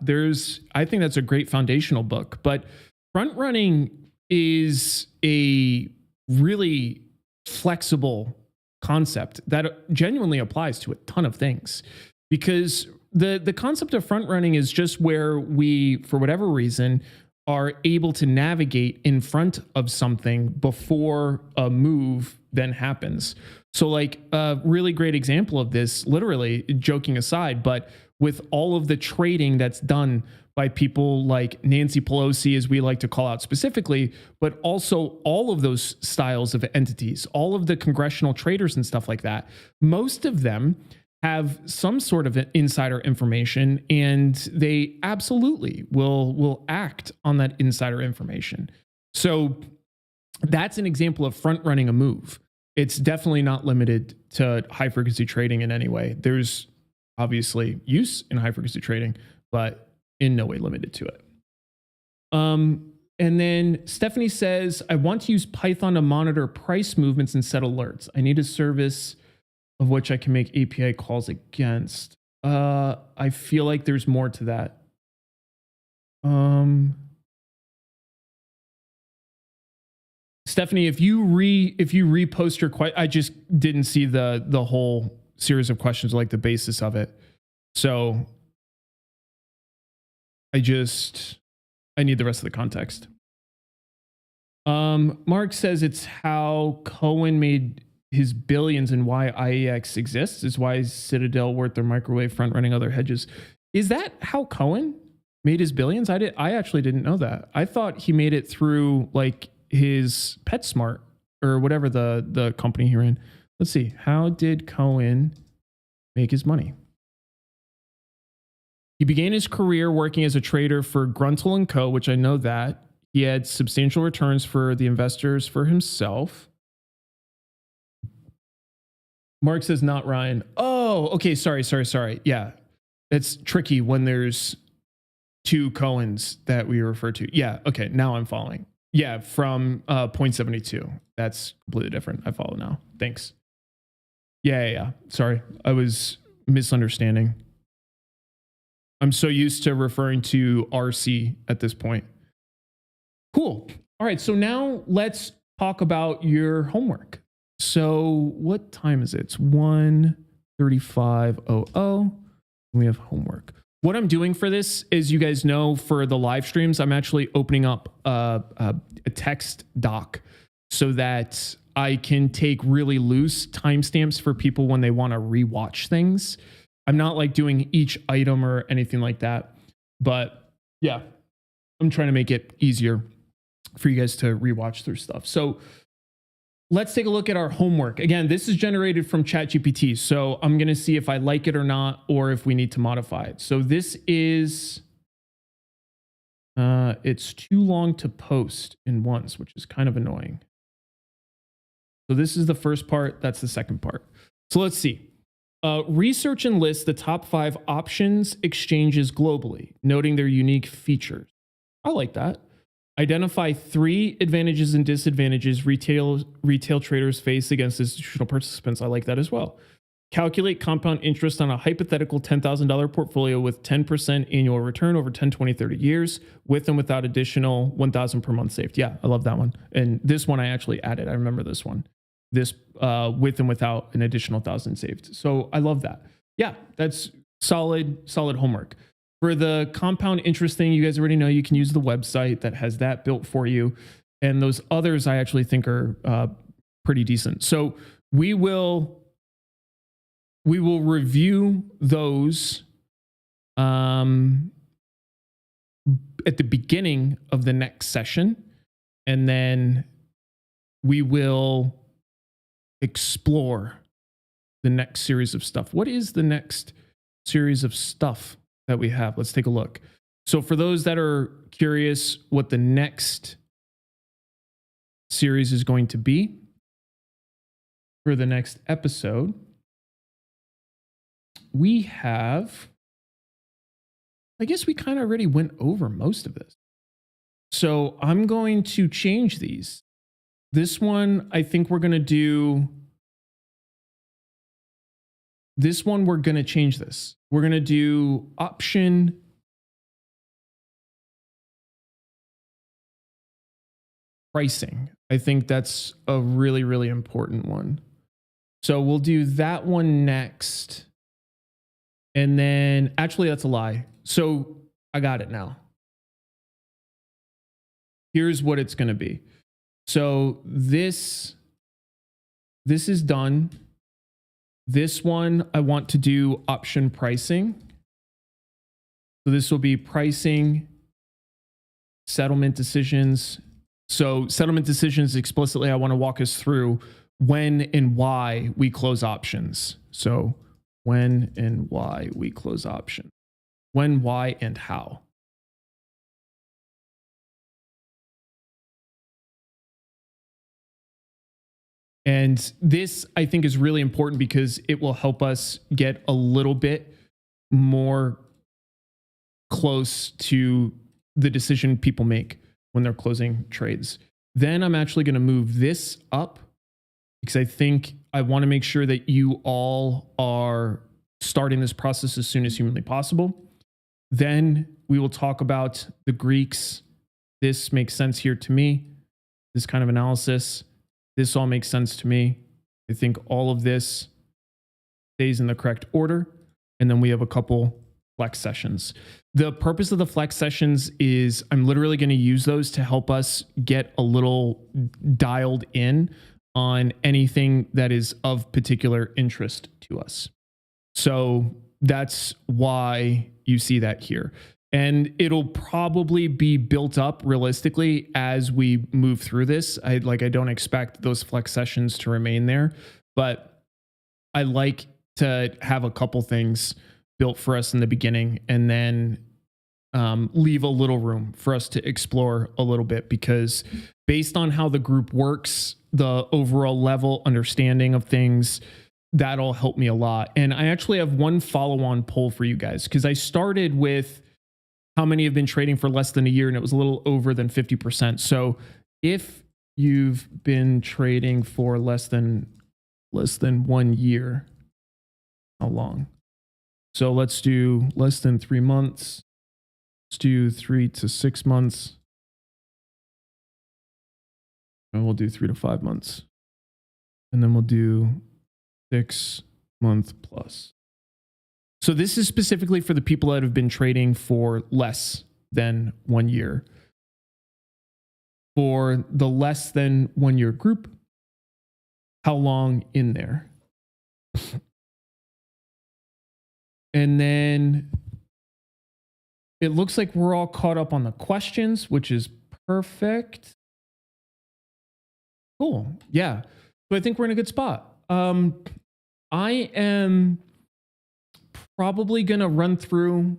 A: I think that's a great foundational book. But front running is a really flexible concept that genuinely applies to a ton of things, because the concept of front running is just where we, for whatever reason, are able to navigate in front of something before a move then happens. So a really great example of this, literally joking aside, but with all of the trading that's done by people like Nancy Pelosi, as we like to call out specifically, but also all of those styles of entities, all of the congressional traders and stuff like that, most of them have some sort of insider information, and they absolutely will act on that insider information. So that's an example of front running a move. It's definitely not limited to high frequency trading in any way. There's obviously use in high frequency trading, but in no way limited to it. And then Stephanie says, I want to use Python to monitor price movements and set alerts. I need a service of which I can make API calls against. I feel like there's more to that. Stephanie, if you repost your question, I just didn't see the whole series of questions, like the basis of it. So I need the rest of the context. Mark says it's how Cohen made his billions and why IEX exists, is why is Citadel worth their microwave front running other hedges. Is that how Cohen made his billions? I actually didn't know that. I thought he made it through like his PetSmart or whatever the company he ran. Let's see. How did Cohen make his money? He began his career working as a trader for Gruntle & Co., which I know that. He had substantial returns for the investors, for himself. Mark says not Ryan. Oh, okay. Sorry. Yeah. It's tricky when there's two Cohens that we refer to. Yeah. Okay. Now I'm following. Yeah. From 0.72. That's completely different. I follow now. Thanks. Yeah. Sorry. I was misunderstanding. I'm so used to referring to RC at this point. Cool. All right. So now let's talk about your homework. So what time is it? It's 1:35:00. We have homework. What I'm doing for this is, you guys know, for the live streams, I'm actually opening up a text doc so that I can take really loose timestamps for people when they want to rewatch things. I'm not like doing each item or anything like that, but yeah, I'm trying to make it easier for you guys to rewatch through stuff. So let's take a look at our homework. Again, this is generated from ChatGPT, so I'm going to see if I like it or not, or if we need to modify it. So this is, it's too long to post in once, which is kind of annoying. So this is the first part. That's the second part. So let's see. Research and list the top 5 options exchanges globally, noting their unique features. I like that. Identify 3 advantages and disadvantages retail traders face against institutional participants. I like that as well. Calculate compound interest on a hypothetical $10,000 portfolio with 10% annual return over 10, 20, 30 years, with and without additional $1,000 per month saved. Yeah, I love that one. And this one I actually added. I remember this one. This with and without an additional $1,000 saved. So I love that. Yeah, that's solid homework. For the compound interest thing, you guys already know you can use the website that has that built for you. And those others I actually think are pretty decent. So we will review those at the beginning of the next session. And then we will explore the next series of stuff. What is the next series of stuff that we have? Let's take a look. So for those that are curious what the next series is going to be for the next episode, we have, I guess we kind of already went over most of this. So I'm going to change these. This one, I think we're going to do, this one, we're going to change this. We're going to do option pricing. I think that's a really, really important one. So we'll do that one next. And then, actually, that's a lie. So I got it now. Here's what it's going to be. So this is done. This one, I want to do option pricing. So this will be pricing, settlement decisions. So settlement decisions explicitly, I want to walk us through when and why we close options. So when and why we close option. When, why, and how. And this, I think, is really important because it will help us get a little bit more close to the decision people make when they're closing trades. Then I'm actually going to move this up because I think I want to make sure that you all are starting this process as soon as humanly possible. Then we will talk about the Greeks. This makes sense here to me. This kind of analysis. This all makes sense to me. I think all of this stays in the correct order. And then we have a couple flex sessions. The purpose of the flex sessions is I'm literally going to use those to help us get a little dialed in on anything that is of particular interest to us. So that's why you see that here. And it'll probably be built up realistically as we move through this. I don't expect those flex sessions to remain there, but I like to have a couple things built for us in the beginning and then leave a little room for us to explore a little bit, because based on how the group works, the overall level understanding of things, that'll help me a lot. And I actually have one follow-on poll for you guys, because I started with how many have been trading for less than a year, and it was a little over than 50%. So if you've been trading for less than 1 year, how long? So let's do less than 3 months. Let's do 3 to 6 months. And we'll do 3 to 5 months. And then we'll do 6 month plus. So this is specifically for the people that have been trading for less than 1 year. For the less than 1 year group, how long in there? And then it looks like we're all caught up on the questions, which is perfect. Cool. Yeah. So I think we're in a good spot. I am probably going to run through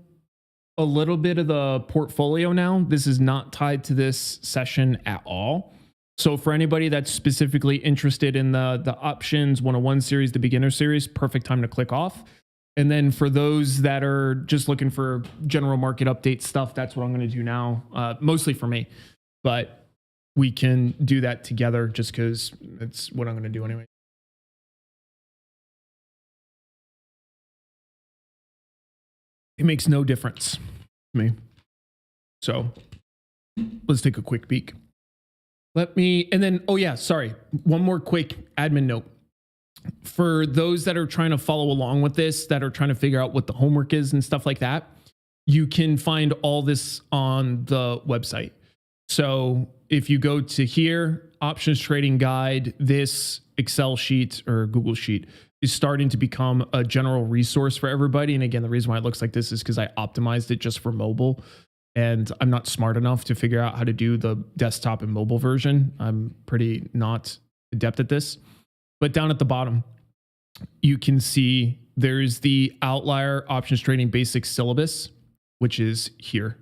A: a little bit of the portfolio now. This is not tied to this session at all. So for anybody that's specifically interested in the options 101 series, the beginner series, perfect time to click off. And then for those that are just looking for general market update stuff, that's what I'm going to do now, mostly for me. But we can do that together just because it's what I'm going to do anyway. It makes no difference to me. So let's take a quick peek. And then, oh yeah, sorry. One more quick admin note. For those that are trying to follow along with this, that are trying to figure out what the homework is and stuff like that, you can find all this on the website. So if you go to here, options trading guide, this Excel sheet or Google sheet is starting to become a general resource for everybody. And again, the reason why it looks like this is because I optimized it just for mobile, and I'm not smart enough to figure out how to do the desktop and mobile version. I'm pretty not adept at this. But down at the bottom, you can see there's the Outlier options trading basics syllabus, which is here.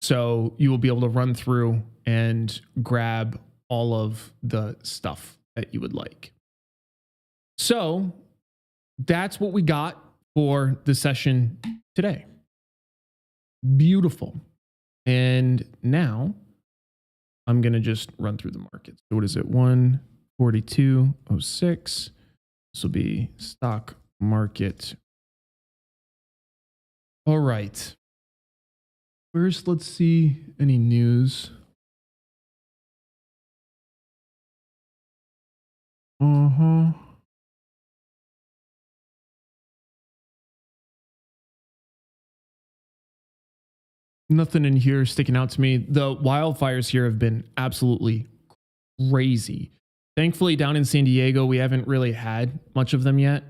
A: So you will be able to run through and grab all of the stuff that you would like. So that's what we got for the session today. Beautiful. And now I'm going to just run through the markets. So what is it? 142.06. This will be stock market. All right. First, let's see any news. Nothing in here sticking out to me. The wildfires here have been absolutely crazy. Thankfully, down in San Diego, we haven't really had much of them yet.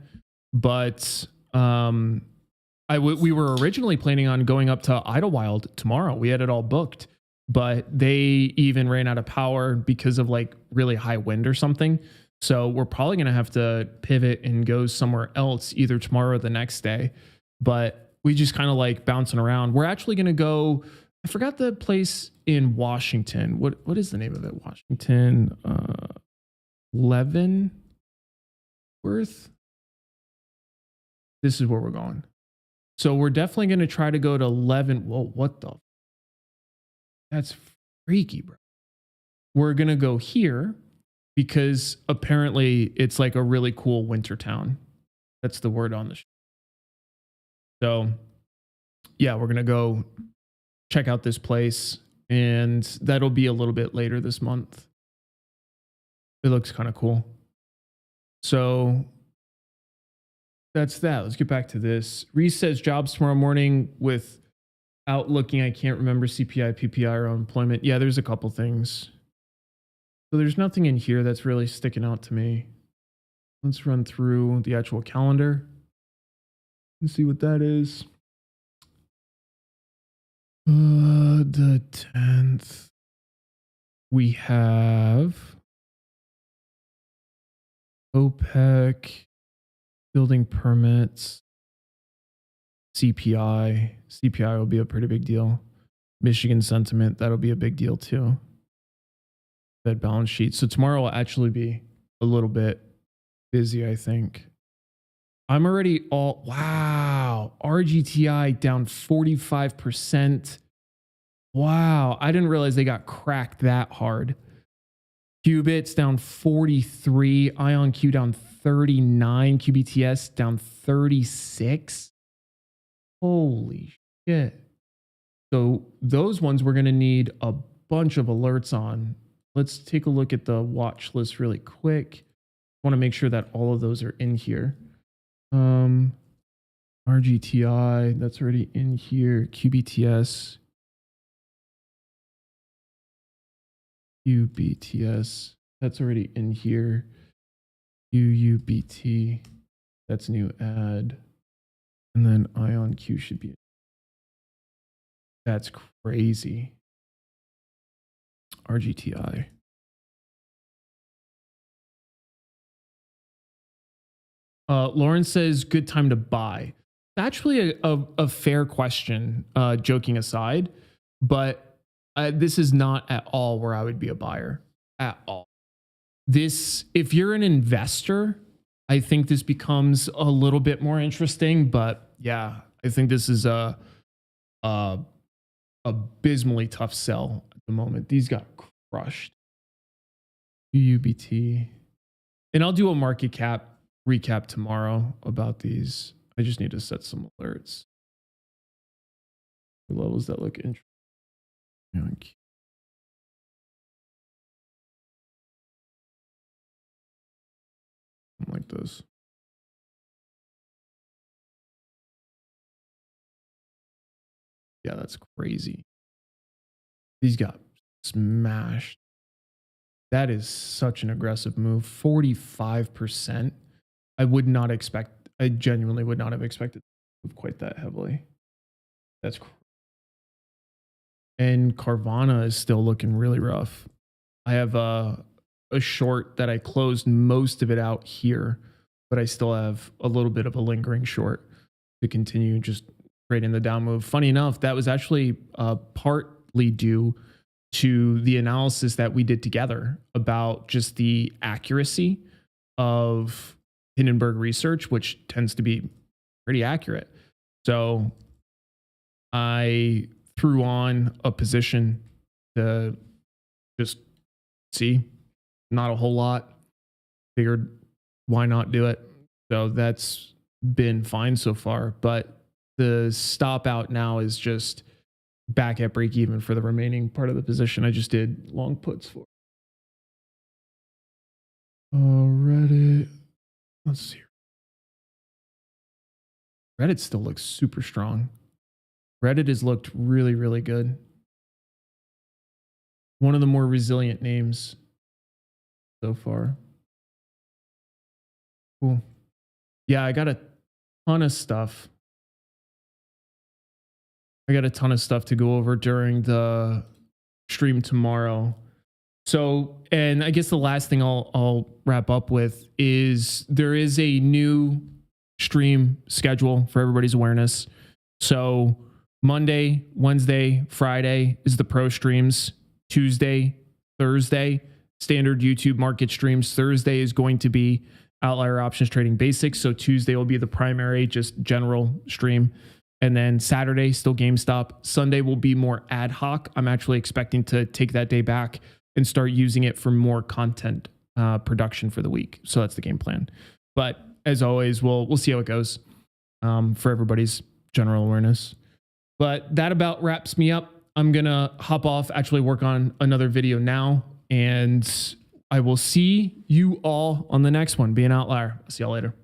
A: But we were originally planning on going up to Idlewild tomorrow. We had it all booked, but they even ran out of power because of like really high wind or something. So we're probably going to have to pivot and go somewhere else either tomorrow or the next day. But we just kind of like bouncing around. We're actually going to go. I forgot the place in Washington. What is the name of it? Washington, Leavenworth. This is where we're going. So we're definitely going to try to go to Whoa, what the? That's freaky, bro. We're going to go here because apparently it's like a really cool winter town. That's the word on the show. So yeah, we're going to go check out this place, and that'll be a little bit later this month. It looks kind of cool. So that's that. Let's get back to this. Reese says jobs tomorrow morning without looking. I can't remember CPI, PPI, or unemployment. Yeah, there's a couple things. So there's nothing in here that's really sticking out to me. Let's run through the actual calendar and see what that is. The 10th. We have OPEC, building permits, CPI. CPI will be a pretty big deal. Michigan sentiment, that'll be a big deal too. Fed balance sheet. So tomorrow will actually be a little bit busy, I think. I'm already wow. RGTI down 45%. Wow. I didn't realize they got cracked that hard. Qubits down 43. IonQ down 39. QBTS down 36. Holy shit. So those ones we're going to need a bunch of alerts on. Let's take a look at the watch list really quick. I want to make sure that all of those are in here. RGTI, that's already in here. QBTS. QBTS, that's already in here. UUBT, that's new add. And then IonQ should be. That's crazy. RGTI. Lauren says, good time to buy. Actually a fair question, joking aside, but this is not at all where I would be a buyer at all. This, if you're an investor, I think this becomes a little bit more interesting, but yeah, I think this is a abysmally tough sell at the moment. These got crushed. UUBT. And I'll do a market cap recap tomorrow about these. I just need to set some alerts. The levels that look interesting. Like this. Yeah, that's crazy. These got smashed. That is such an aggressive move. 45%. I would not expect, I genuinely would not have expected to move quite that heavily. That's crazy. And Carvana is still looking really rough. I have a short that I closed most of it out here, but I still have a little bit of a lingering short to continue just trading the down move. Funny enough, that was actually partly due to the analysis that we did together about just the accuracy of Hindenburg research, which tends to be pretty accurate. So I threw on a position to just see, not a whole lot. Figured why not do it? So that's been fine so far. But the stop out now is just back at break even for the remaining part of the position I just did long puts for. Reddit. Let's see. Reddit still looks super strong. Reddit has looked really, really good. One of the more resilient names so far. Cool. Yeah, I got a ton of stuff. I got a ton of stuff to go over during the stream tomorrow. So, and I guess the last thing I'll wrap up with is there is a new stream schedule for everybody's awareness. So Monday, Wednesday, Friday is the pro streams. Tuesday, Thursday, standard YouTube market streams. Thursday is going to be Outlier Options Trading Basics. So Tuesday will be the primary, just general stream. And then Saturday, still GameStop. Sunday will be more ad hoc. I'm actually expecting to take that day back and start using it for more content production for the week. So that's the game plan. But as always, we'll see how it goes for everybody's general awareness. But that about wraps me up. I'm going to hop off, actually work on another video now, and I will see you all on the next one. Be an outlier. I'll see y'all later.